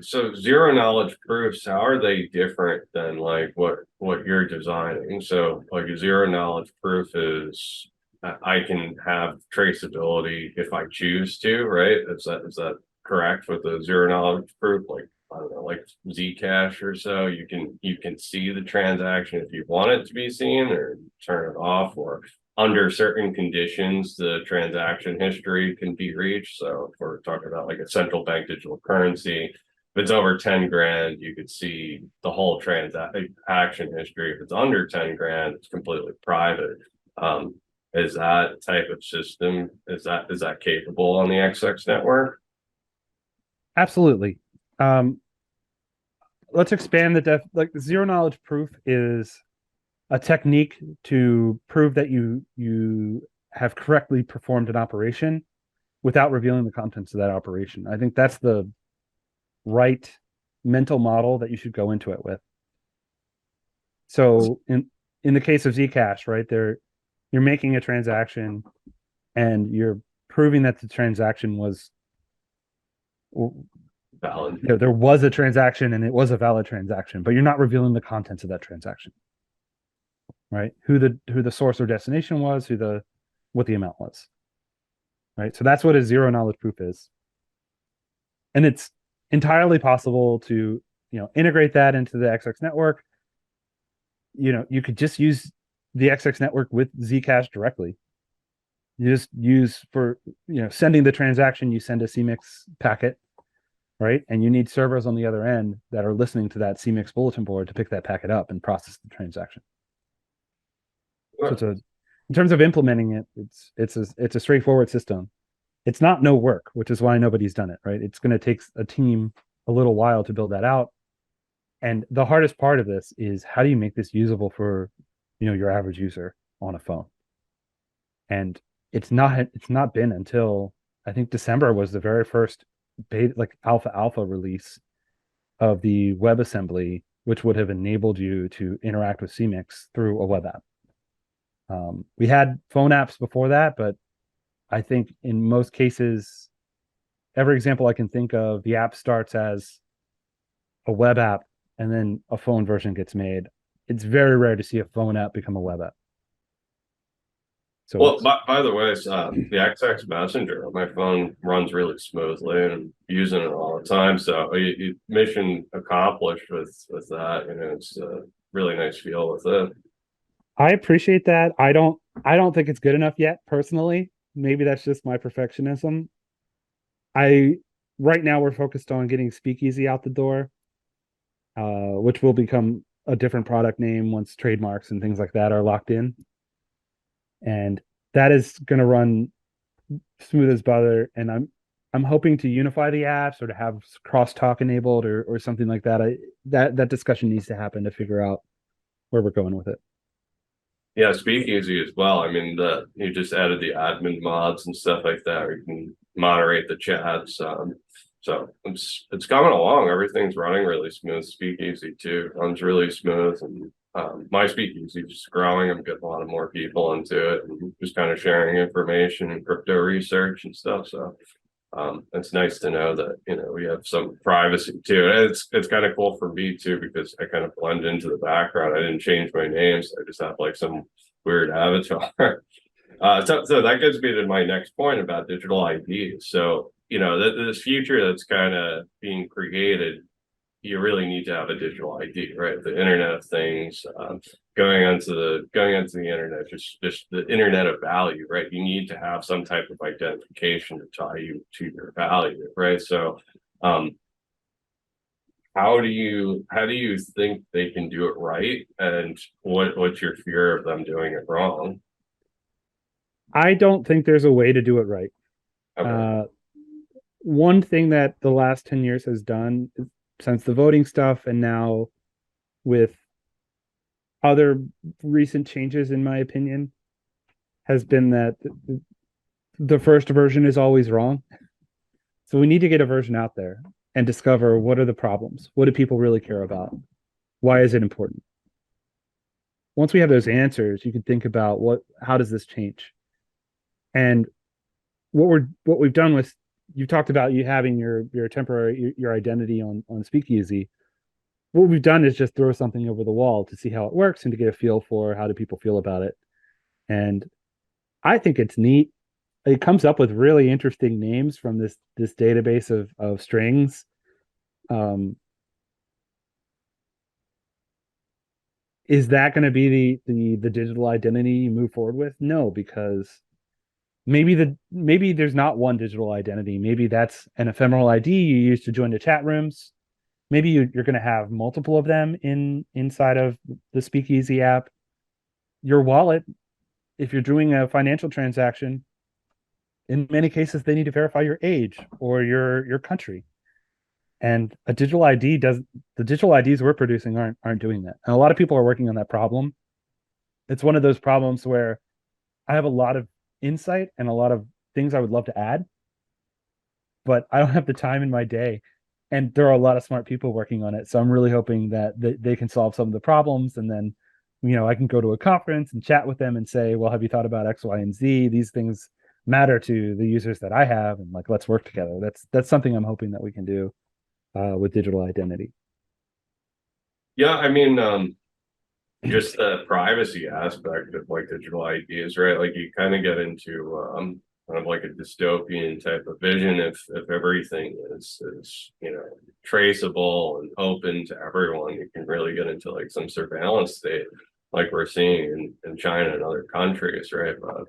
So zero knowledge proofs, how are they different than like what you're designing? So like a zero knowledge proof is I can have traceability if I choose to, right? Is that correct with the zero knowledge proof? Like, I don't know, like Zcash or so, you can see the transaction if you want it to be seen or turn it off, or under certain conditions, the transaction history can be reached. So if we're talking about like a central bank digital currency, if it's over 10 grand, you could see the whole transaction history. If it's under 10 grand, it's completely private. Is that type of system, is that capable on the XX network? Absolutely. Let's expand like zero knowledge proof is a technique to prove that you have correctly performed an operation without revealing the contents of that operation. I think that's the right mental model that you should go into it with. So in the case of Zcash, right, you're making a transaction and you're proving that the transaction was Valid. there was a transaction and it was a valid transaction, but you're not revealing the contents of that transaction, right? Who the source or destination was, what the amount was, right? So that's what a zero knowledge proof is, and it's entirely possible to integrate that into the XX network. You could just use the XX network with Zcash directly. You just use for sending the transaction, you send a CMIX packet, right? And you need servers on the other end that are listening to that CMIX bulletin board to pick that packet up and process the transaction. So in terms of implementing it, it's a straightforward system. It's not no work, which is why nobody's done it, right? It's going to take a team a little while to build that out. And the hardest part of this is how do you make this usable for, your average user on a phone? And it's not been until I think December was the very first beta, like alpha release of the WebAssembly, which would have enabled you to interact with CMix through a web app. We had phone apps before that, but I think in most cases, every example I can think of, the app starts as a web app and then a phone version gets made. It's very rare to see a phone app become a web app. So Well, by the way, the XX Messenger on my phone runs really smoothly, and I'm using it all the time. So mission accomplished with that. It's a really nice feel with it. I appreciate that. I don't think it's good enough yet, personally. Maybe that's just my perfectionism. I Right now we're focused on getting Speakeasy out the door, which will become a different product name once trademarks and things like that are locked in. And that is going to run smooth as butter. And I'm hoping to unify the apps or to have crosstalk enabled or something like that. That discussion needs to happen to figure out where we're going with it. Yeah, Speakeasy as well. I mean, you just added the admin mods and stuff like that. You can moderate the chats. So it's coming along. Everything's running really smooth. Speakeasy too runs really smooth, and my Speakeasy is just growing. I'm getting a lot of more people into it, and just kind of sharing information and crypto research and stuff. So it's nice to know that we have some privacy too. And it's kind of cool for me too, because I kind of blend into the background. I didn't change my name, so I just have like some weird avatar. So that gets me to my next point about digital IDs. So this future that's kind of being created, you really need to have a digital ID, right? The Internet of Things, going onto the internet, just the Internet of Value, right? You need to have some type of identification to tie you to your value, right? So, how do you think they can do it right, and what's your fear of them doing it wrong? I don't think there's a way to do it right. Okay. One thing that the last 10 years has done since the voting stuff and now with other recent changes, in my opinion, has been that the first version is always wrong. So we need to get a version out there and discover what are the problems? What do people really care about? Why is it important? Once we have those answers, you can think about how does this change? And what we've done with you talked about you having your temporary your identity on Speakeasy. What we've done is just throw something over the wall to see how it works and to get a feel for how do people feel about it. And I think it's neat. It comes up with really interesting names from this database of strings. Is that going to be the digital identity you move forward with? No, because maybe there's not one digital identity. Maybe that's an ephemeral ID you use to join the chat rooms. Maybe you're going to have multiple of them inside of the Speakeasy app. Your wallet, if you're doing a financial transaction, in many cases they need to verify your age or your country. And a digital ID does the digital IDs we're producing aren't doing that. And a lot of people are working on that problem. It's one of those problems where I have a lot of insight and a lot of things I would love to add, but I don't have the time in my day. And there are a lot of smart people working on it. So I'm really hoping that they can solve some of the problems. And then, I can go to a conference and chat with them and say, well, have you thought about X, Y, and Z? These things matter to the users that I have. And like, let's work together. That's something I'm hoping that we can do with digital identity. Yeah, I mean, just the privacy aspect of like digital IDs, right? Like you kind of get into kind of like a dystopian type of vision if everything is traceable and open to everyone. You can really get into like some surveillance state like we're seeing in China and other countries, right? But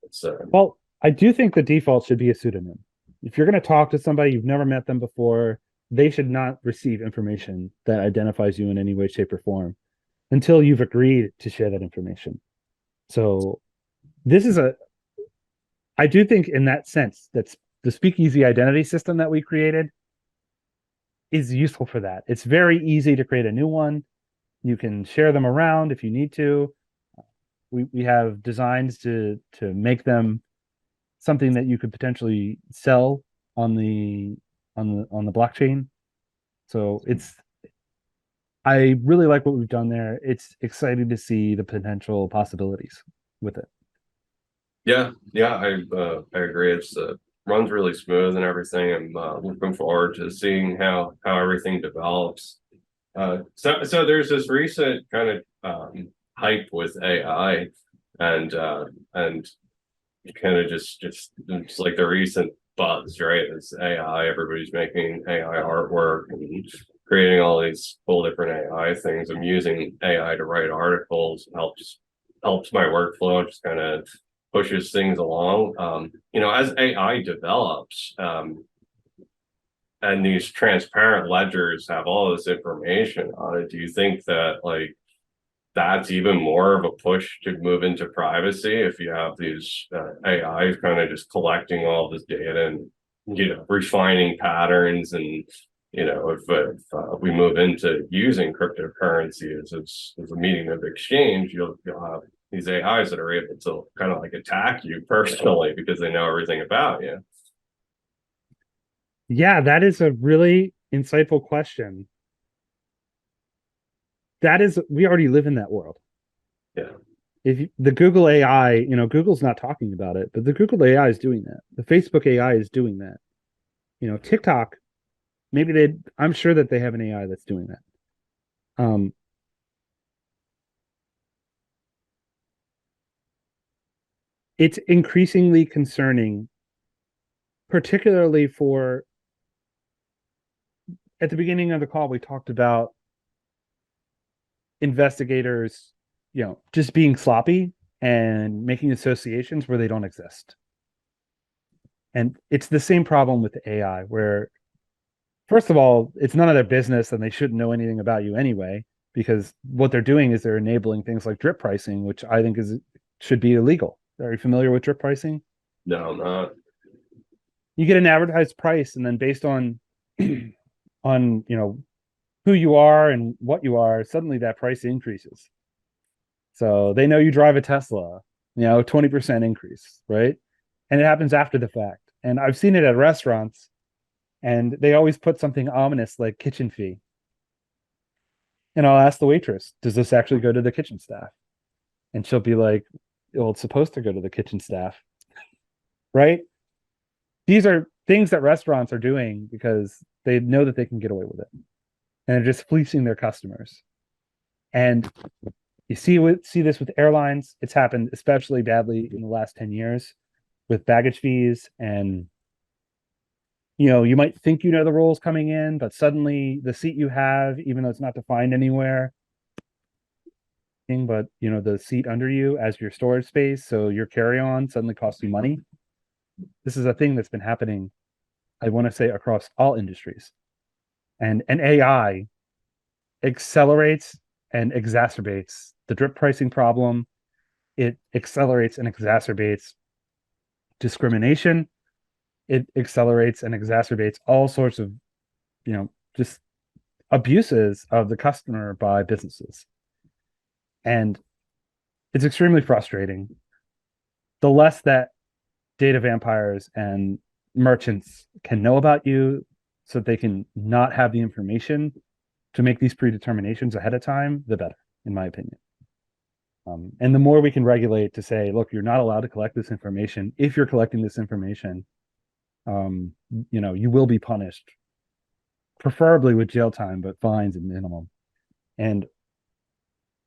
it's Well, I do think the default should be a pseudonym. If you're going to talk to somebody, you've never met them before, they should not receive information that identifies you in any way, shape, or form until you've agreed to share that information. So this is I do think in that sense that's the speakeasy identity system that we created is useful for that. It's very easy to create a new one. You can share them around if you need to. We have designs to make them something that you could potentially sell on the blockchain. So I really like what we've done there. It's exciting to see the potential possibilities with it. Yeah, I agree. It's runs really smooth and everything. I'm looking forward to seeing how everything develops. So there's this recent kind of hype with AI, and kind of just it's like the recent buzz, right? It's AI. Everybody's making AI artwork and creating all these cool different AI things. I'm using AI to write articles, helps my workflow, and just kind of pushes things along. As AI develops, and these transparent ledgers have all this information on it, do you think that like that's even more of a push to move into privacy if you have these AIs kind of just collecting all this data and refining patterns, and if we move into using cryptocurrency as a medium of exchange, you'll have these AIs that are able to kind of like attack you personally because they know everything about you. Yeah, that is a really insightful question. That is, we already live in that world. Yeah. The Google AI, Google's not talking about it, but the Google AI is doing that. The Facebook AI is doing that. TikTok, I'm sure that they have an AI that's doing that. Um, it's increasingly concerning, particularly for at the beginning of the call, we talked about investigators, just being sloppy and making associations where they don't exist. And it's the same problem with the AI, where, first of all, it's none of their business and they shouldn't know anything about you anyway, because what they're doing is they're enabling things like drip pricing, which I think should be illegal. Are you familiar with drip pricing? No, not. You get an advertised price, and then based on on who you are and what you are, suddenly that price increases. So they know you drive a Tesla, 20% increase, right? And it happens after the fact. And I've seen it at restaurants, and they always put something ominous like kitchen fee. And I'll ask the waitress, does this actually go to the kitchen staff? And she'll be like, well, it's supposed to go to the kitchen staff, right? These are things that restaurants are doing because they know that they can get away with it. And they're just fleecing their customers. And you see this with airlines. It's happened especially badly in the last 10 years with baggage fees. And you might think the rules coming in, but suddenly the seat you have, even though it's not defined anywhere, but the seat under you as your storage space, so your carry-on suddenly costs you money. This is a thing that's been happening, I want to say, across all industries. And AI accelerates and exacerbates the drip pricing problem. It accelerates and exacerbates discrimination. It accelerates and exacerbates all sorts of, just abuses of the customer by businesses. And it's extremely frustrating. The less that data vampires and merchants can know about you, so that they can not have the information to make these predeterminations ahead of time, the better, in my opinion. And the more we can regulate to say, look, you're not allowed to collect this information. If you're collecting this information, you will be punished, preferably with jail time, but fines at minimum. And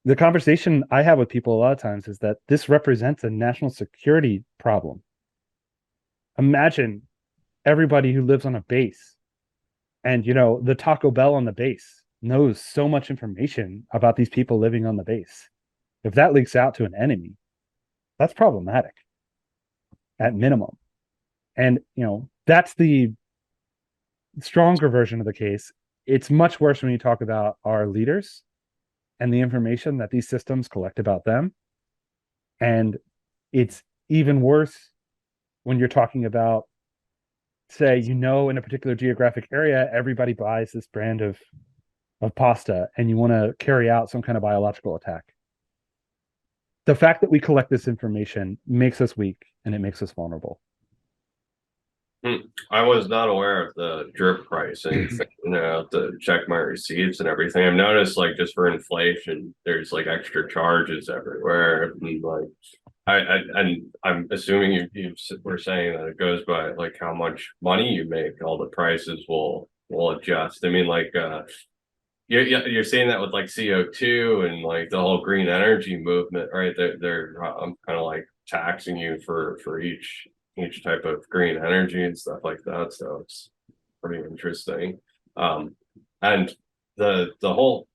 the conversation I have with people a lot of times is that this represents a national security problem. Imagine everybody who lives on a base, and the Taco Bell on the base knows so much information about these people living on the base. If that leaks out to an enemy, that's problematic at minimum. And that's the stronger version of the case. It's much worse when you talk about our leaders and the information that these systems collect about them. And it's even worse when you're talking about, say, in a particular geographic area, everybody buys this brand of pasta and you want to carry out some kind of biological attack. The fact that we collect this information makes us weak and it makes us vulnerable. I was not aware of the drip pricing thing, to check my receipts and everything. I've noticed like just for inflation, there's like extra charges everywhere. And, like and I'm assuming you were saying that it goes by like how much money you make, all the prices will adjust. I mean, like you're seeing that with like CO2 and like the whole green energy movement, right? They're kind of like taxing you for each type of green energy and stuff like that. So it's pretty interesting. And the whole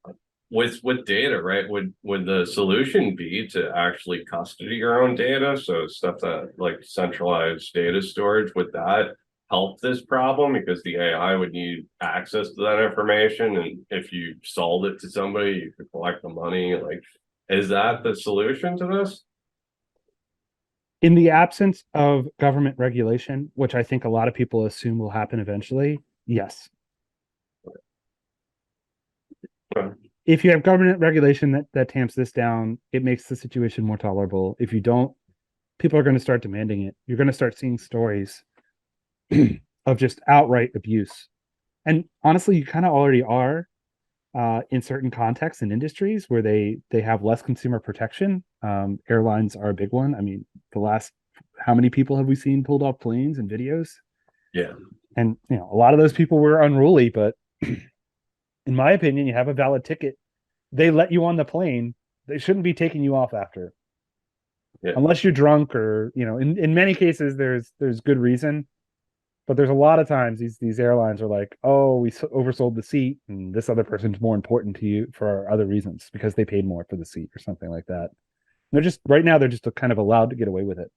with data, right? Would the solution be to actually custody your own data? So stuff that like centralized data storage, would that help this problem? Because the AI would need access to that information, and if you sold it to somebody, you could collect the money. Like, is that the solution to this? In the absence of government regulation, which I think a lot of people assume will happen eventually, yes. If you have government regulation that tamps this down, it makes the situation more tolerable. If you don't, people are going to start demanding it. You're going to start seeing stories of just outright abuse. And honestly, you kind of already are in certain contexts and industries where they have less consumer protection. Airlines are a big one. I mean, how many people have we seen pulled off planes and videos? Yeah. And a lot of those people were unruly, but in my opinion, you have a valid ticket. They let you on the plane. They shouldn't be taking you off after. Yeah. Unless you're drunk or, in many cases there's good reason. But there's a lot of times these airlines are like, oh, we oversold the seat, and this other person's more important to you for other reasons because they paid more for the seat or something like that. They're just right now they're just kind of allowed to get away with it.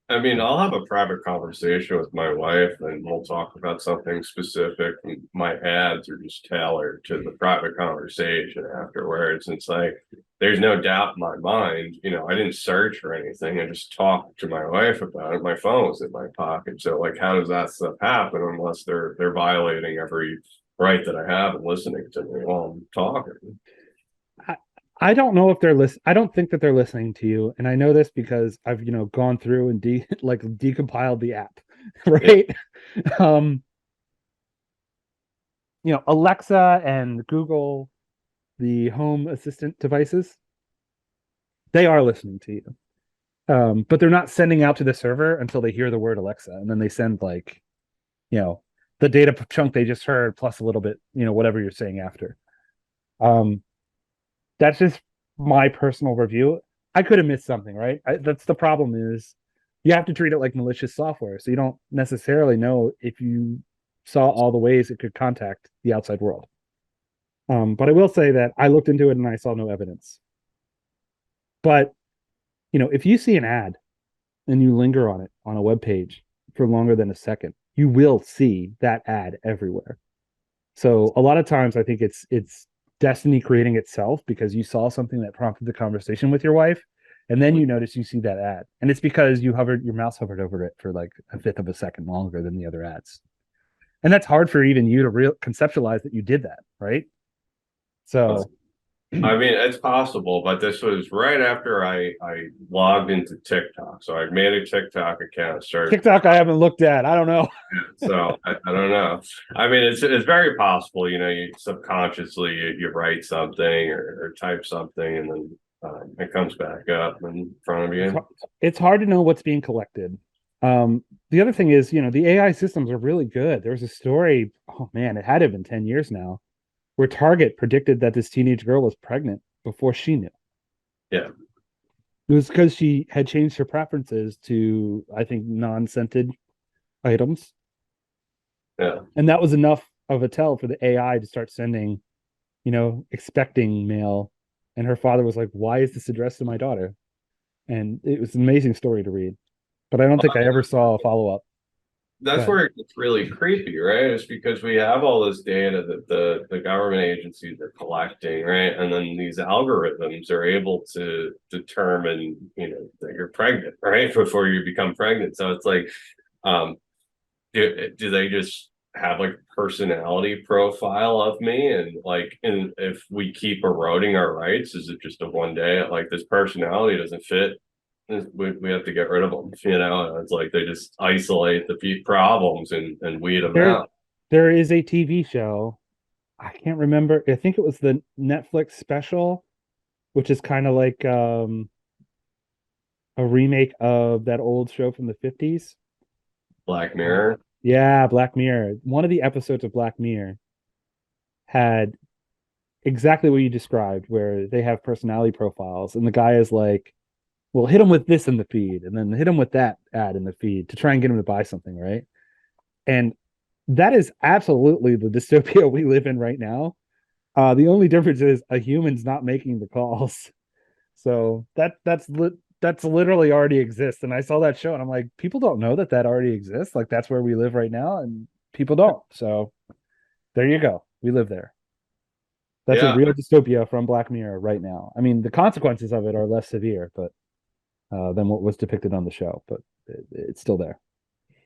I mean, I'll have a private conversation with my wife and we'll talk about something specific. And my ads are just tailored to the private conversation afterwards. It's like, there's no doubt in my mind, I didn't search for anything. I just talked to my wife about it. My phone was in my pocket. So like, how does that stuff happen unless they're violating every right that I have and listening to me while I'm talking? I don't know if they're listening. I don't think that they're listening to you, and I know this because I've gone through and decompiled the app, right? um, Alexa and Google, the home assistant devices, they are listening to you, but they're not sending out to the server until they hear the word Alexa, and then they send the data chunk they just heard plus a little bit, whatever you're saying after. That's just my personal review. I could have missed something, right? That's the problem is you have to treat it like malicious software. So you don't necessarily know if you saw all the ways it could contact the outside world. But I will say that I looked into it and I saw no evidence. But, if you see an ad and you linger on it on a web page for longer than a second, you will see that ad everywhere. So a lot of times I think it's destiny creating itself because you saw something that prompted the conversation with your wife, and then you notice you see that ad, and it's because your mouse hovered over it for like a fifth of a second longer than the other ads, and that's hard for even you to conceptualize that you did that, right? So I mean, it's possible, but this was right after I logged into TikTok. So I made a TikTok account, started TikTok I haven't looked at. I don't know. So I don't know. I mean, it's very possible. You subconsciously you write something or type something, and then it comes back up in front of you. It's hard to know what's being collected. The other thing is, the AI systems are really good. There was a story, oh man, it had to have been 10 years now, where Target predicted that this teenage girl was pregnant before she knew. Yeah. It was because she had changed her preferences to, I think, non-scented items. Yeah. And that was enough of a tell for the AI to start sending, expecting mail. And her father was like, why is this addressed to my daughter? And it was an amazing story to read. But I don't think I ever saw a follow-up. that's But where it gets really creepy, right? It's because we have all this data that the government agencies are collecting, right? And then these algorithms are able to determine, that you're pregnant, right? Before you become pregnant. So it's like, um, do they just have like a personality profile of me? And if we keep eroding our rights, is it just a one day, like this personality doesn't fit? We have to get rid of them. It's like they just isolate the problems and weed them there out. there is a TV show. I can't remember. I think it was the Netflix special, which is kind of like a remake of that old show from the 50s. Black Uh, Mirror. yeah, Black Mirror. One of the episodes of Black Mirror had exactly what you described, where they have personality profiles, and the guy is like, "Well, hit him with this in the feed, and then hit him with that ad in the feed to try and get him to buy something," right? And that is absolutely the dystopia we live in right now. The only difference is a human's not making the calls. So that's literally already exists. And I saw that show, and I'm like, people don't know that that already exists. Like that's where we live right now, and people don't. So there you go. We live there. That's a Yeah. real dystopia from Black Mirror right now. I mean, the consequences of it are less severe, but than what was depicted on the show, but it's still there.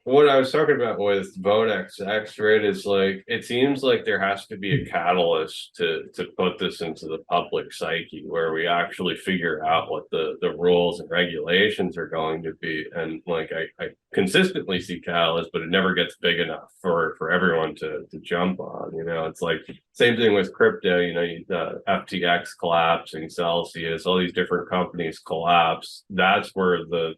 What I was talking about with Vote XX, right, is like it seems like there has to be a catalyst to put this into the public psyche where we actually figure out what the rules and regulations are going to be. And like I consistently see catalysts, but it never gets big enough for everyone to jump on. It's like same thing with crypto, the FTX collapsing, Celsius, all these different companies collapse. That's where the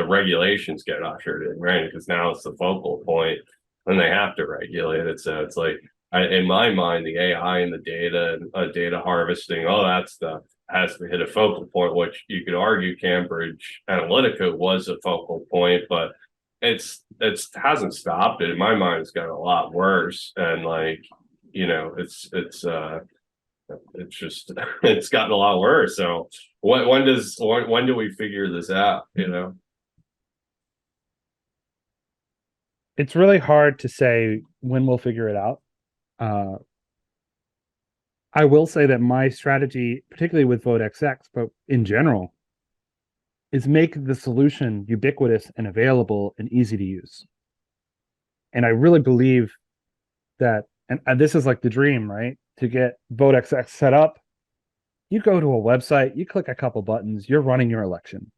regulations get ushered in, right? Because now it's the focal point and they have to regulate it. So it's like, in my mind, the AI and the data and data harvesting, all that stuff has to hit a focal point, which you could argue Cambridge Analytica was a focal point, but it's hasn't stopped it. In my mind, it's got a lot worse. And like, it's just it's gotten a lot worse. So when do we figure this out? It's really hard to say when we'll figure it out. Uh, I will say that my strategy, particularly with VoteXX, but in general, is make the solution ubiquitous and available and easy to use. And I really believe that, and this is like the dream, right? To get VoteXX set up, you go to a website, you click a couple buttons, you're running your election.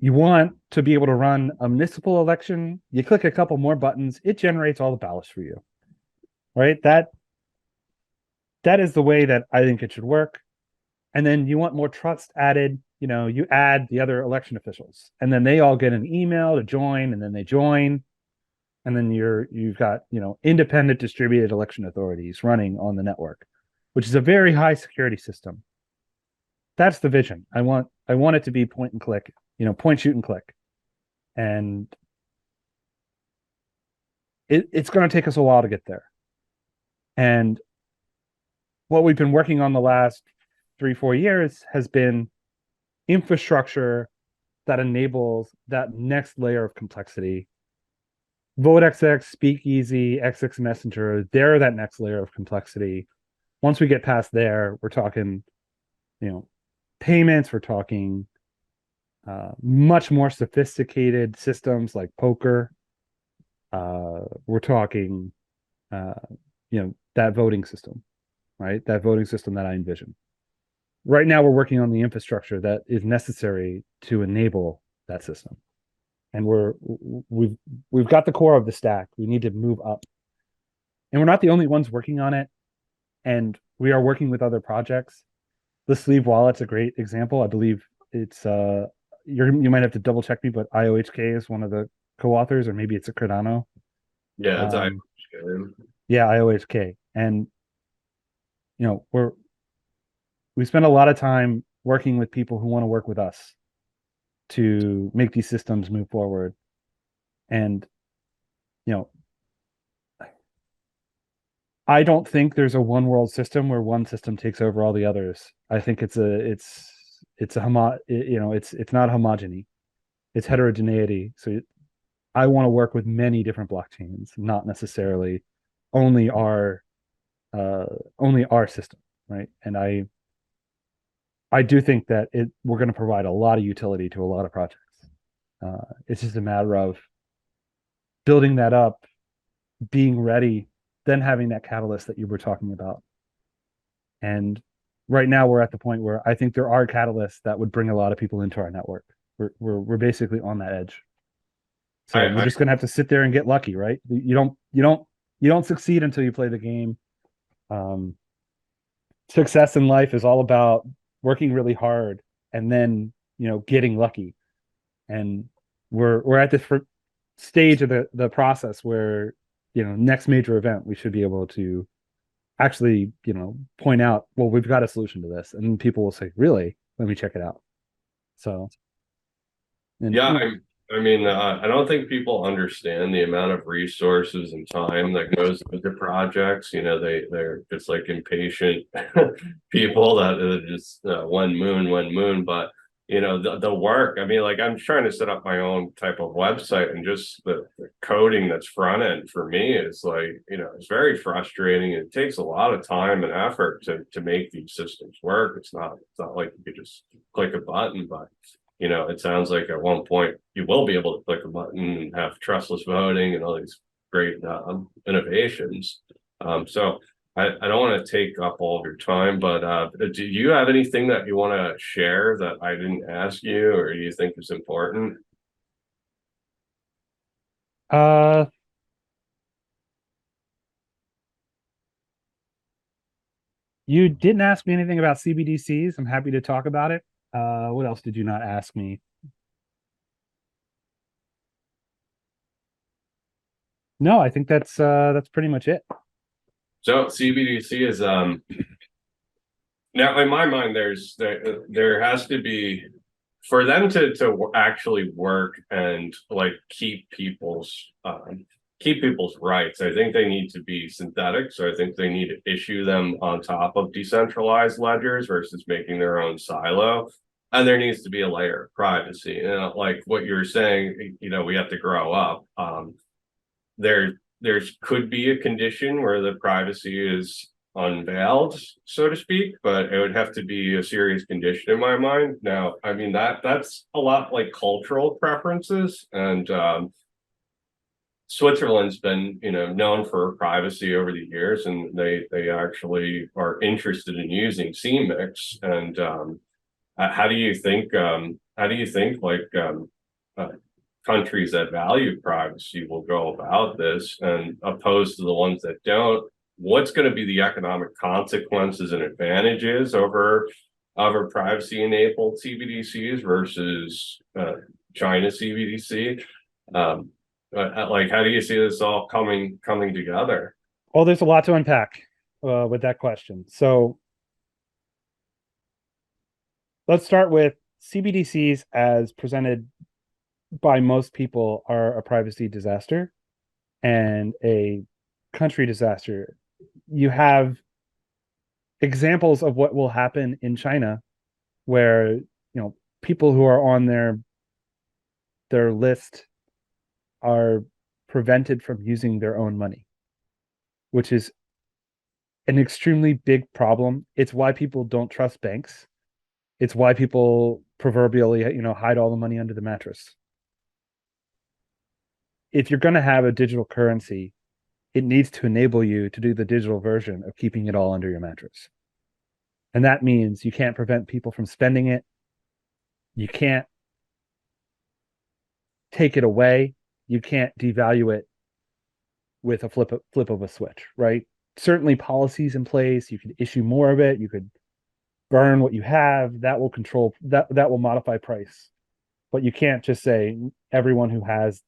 You want to be able to run a municipal election, you click a couple more buttons, it generates all the ballots for you, right? That is the way that I think it should work. And then you want more trust added, you add the other election officials, and then they all get an email to join, and then they join, and then you've got independent distributed election authorities running on the network, which is a very high security system. That's the vision. I want it to be point and click, point, shoot, and click, and it's going to take us a while to get there. And what we've been working on the last 3-4 years has been infrastructure that enables that next layer of complexity. VoteXX, Speakeasy, XX Messenger, they're that next layer of complexity. Once we get past there, we're talking, payments, we're talking much more sophisticated systems like poker. We're talking, that voting system, right? That voting system that I envision. Right now, we're working on the infrastructure that is necessary to enable that system, and we've got the core of the stack. We need to move up, and we're not the only ones working on it. And we are working with other projects. The Sleeve Wallet's a great example. I believe it's you might have to double check me, but IOHK is one of the co-authors, or maybe it's a Cardano. Yeah, it's Um, yeah, IOHK, and we spend a lot of time working with people who want to work with us to make these systems move forward. And you know, I don't think there's a one world system where one system takes over all the others. I think it's a it's not homogeny. It's heterogeneity. So I want to work with many different blockchains, not necessarily only our uh, only our system, right? And I do think that we're going to provide a lot of utility to a lot of projects. It's just a matter of building that up, being ready, then having that catalyst that you were talking about. And right now we're at the point where I think there are catalysts that would bring a lot of people into our network. We're basically on that edge. So we're I just gonna have to sit there and get lucky, right? You don't succeed until you play the game. Um, Success in life is all about working really hard and then getting lucky. And we're at this stage of the process where next major event we should be able to actually point out, well, we've got a solution to this, and people will say, really, let me check it out. So and Yeah, I mean, I don't think people understand the amount of resources and time that goes into projects. They're just like impatient people that are just one moon. But the work. I mean, like I'm trying to set up my own type of website, and just the coding that's front end for me is like, it's very frustrating. It takes a lot of time and effort to make these systems work. It's not like you could just click a button, but it sounds like at one point you will be able to click a button and have trustless voting and all these great innovations. So I don't want to take up all of your time, but do you have anything that you want to share that I didn't ask you or you think is important? uh you didn't ask me anything about CBDCs. I'm happy to talk about it. What else did you not ask me? No, I think that's pretty much it. So CBDC is now in my mind there has to be for them to actually work and like keep people's rights. I think they need to be synthetic. So I think they need to issue them on top of decentralized ledgers versus making their own silo. And there needs to be a layer of privacy. Like what you're saying, we have to grow up. There could be a condition where the privacy is unveiled, so to speak, but it would have to be a serious condition in my mind. Now, I mean that's a lot like cultural preferences, and Switzerland's been, known for privacy over the years, and they actually are interested in using CMIX. And how do you think like uh, countries that value privacy will go about this, and opposed to the ones that don't? What's going to be the economic consequences and advantages over privacy enabled CBDCs versus China CBDC? Um, like, how do you see this all coming together? Well, there's a lot to unpack with that question. So let's start with CBDCs as presented by most people are a privacy disaster and a country disaster. You have examples of what will happen in China where people who are on their list are prevented from using their own money, which is an extremely big problem. It's why people don't trust banks. It's why people proverbially, hide all the money under the mattress. If you're going to have a digital currency, it needs to enable you to do the digital version of keeping it all under your mattress. And that means you can't prevent people from spending it. You can't take it away. You can't devalue it with a flip of a switch, right? Certainly policies in place. You could issue more of it. You could burn what you have. That will control that will modify price. But you can't just say everyone who has,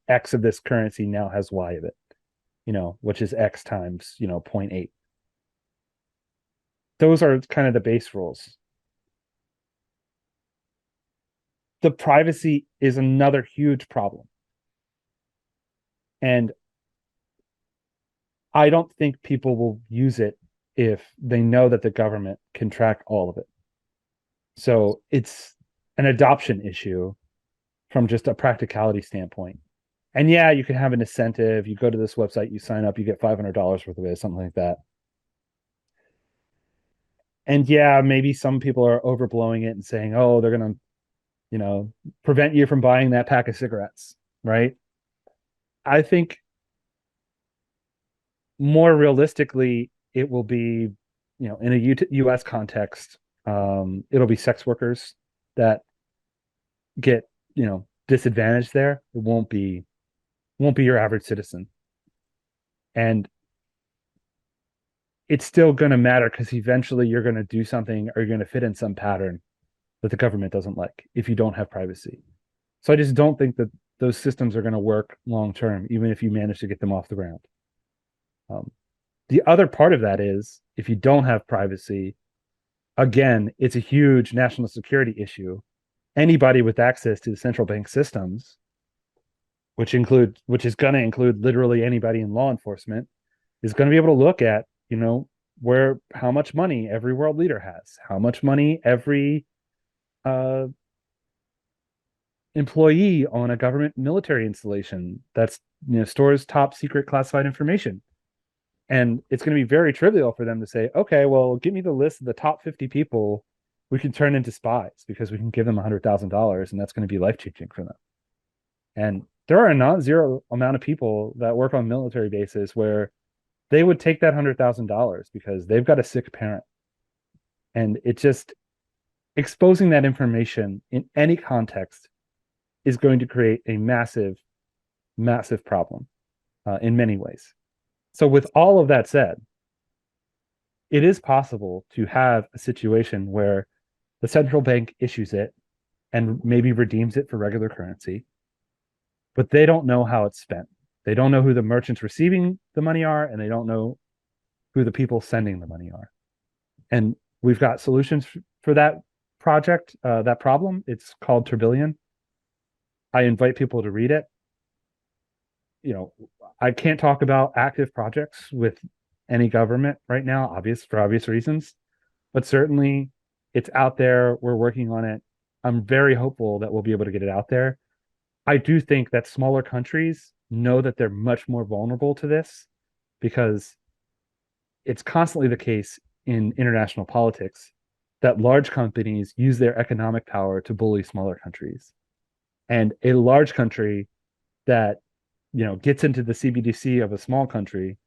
X of this currency now has Y of it, which is X times, 0.8. Those are kind of the base rules. The privacy is another huge problem. And I don't think people will use it if they know that the government can track all of it. So it's an adoption issue from just a practicality standpoint. And yeah, you can have an incentive. You go to this website, you sign up, you get $500 worth of it, something like that. And yeah, maybe some people are overblowing it and saying, oh, they're going to, you know, prevent you from buying that pack of cigarettes, right? I think more realistically, it will be, in a U.S. context, it'll be sex workers that get, disadvantaged there. It won't be your average citizen. And it's still going to matter because eventually you're going to do something or you're going to fit in some pattern that the government doesn't like if you don't have privacy. So I just don't think that those systems are going to work long term, even if you manage to get them off the ground. Um, the other part of that is if you don't have privacy, again, it's a huge national security issue. Anybody with access to the central bank systems, which is going to include literally anybody in law enforcement, is going to be able to look at, where how much money every world leader has, how much money every uh, employee on a government military installation that's stores top secret classified information. And it's going to be very trivial for them to say, okay, well, give me the list of the top 50 people we can turn into spies because we can give them $100,000 and that's going to be life changing for them. And there are a non-zero amount of people that work on military bases where they would take that $100,000 because they've got a sick parent. And it just exposing that information in any context is going to create a massive, massive problem in many ways. So, with all of that said, it is possible to have a situation where the central bank issues it and maybe redeems it for regular currency, but they don't know how it's spent. They don't know who the merchants receiving the money are, and they don't know who the people sending the money are. And we've got solutions for that project, that problem. It's called Turbillion. I invite people to read it. I can't talk about active projects with any government right now, for obvious reasons, but certainly it's out there. We're working on it. I'm very hopeful that we'll be able to get it out there. I do think that smaller countries know that they're much more vulnerable to this because it's constantly the case in international politics that large companies use their economic power to bully smaller countries. And a large country that gets into the CBDC of a small country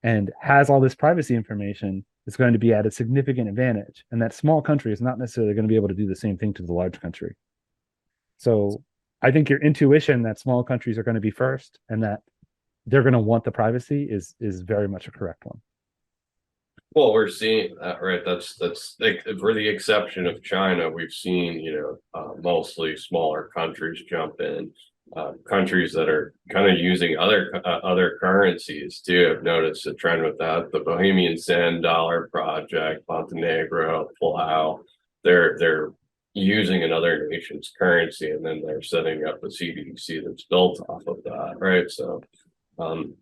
and has all this privacy information is going to be at a significant advantage. And that small country is not necessarily going to be able to do the same thing to the large country. So I think your intuition that small countries are going to be first and that they're going to want the privacy is very much a correct one. Well, we're seeing that, right? That's like, for the exception of China, we've seen, mostly smaller countries jump in. Countries that are kind of using other currencies too. I've noticed a trend with that. The Bohemian Sand Dollar Project, Montenegro, Palau, they're using another nation's currency, and then they're setting up a CBDC that's built off of that, right? So, um,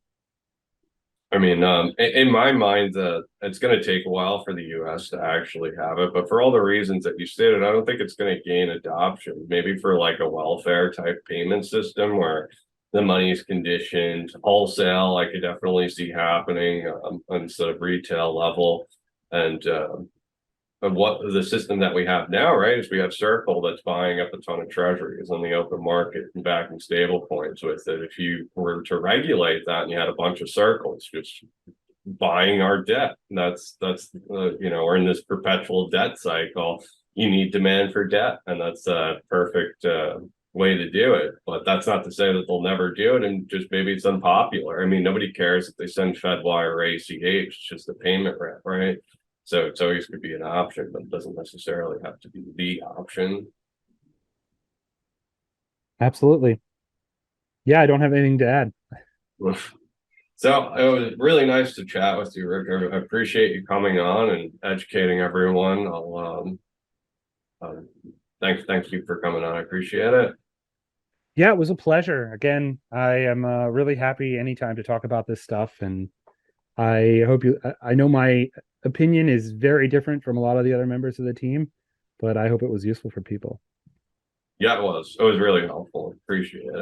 in my mind, it's going to take a while for the U.S. to actually have it, but for all the reasons that you stated, I don't think it's going to gain adoption. Maybe for like a welfare type payment system where the money is conditioned wholesale, I could definitely see happening instead of retail level. And but what the system that we have now, right, is we have Circle that's buying up a ton of treasuries on the open market and backing stable coins with it. If you were to regulate that and you had a bunch of circles just buying our debt, we're in this perpetual debt cycle. You need demand for debt, and that's a perfect way to do it. But that's not to say that they'll never do it, and just maybe it's unpopular. I mean, nobody cares if they send Fedwire or ACH, it's just a payment rate, right? So it's always could be an option, but it doesn't necessarily have to be the option. Absolutely. Yeah, I don't have anything to add. So it was really nice to chat with you, Rick. I appreciate you coming on and educating everyone. I'll thank you for coming on. I appreciate it. Yeah, it was a pleasure. Again, I am really happy anytime to talk about this stuff. And I know my opinion is very different from a lot of the other members of the team, but I hope it was useful for people. Yeah, it was. It was really helpful. Appreciate it.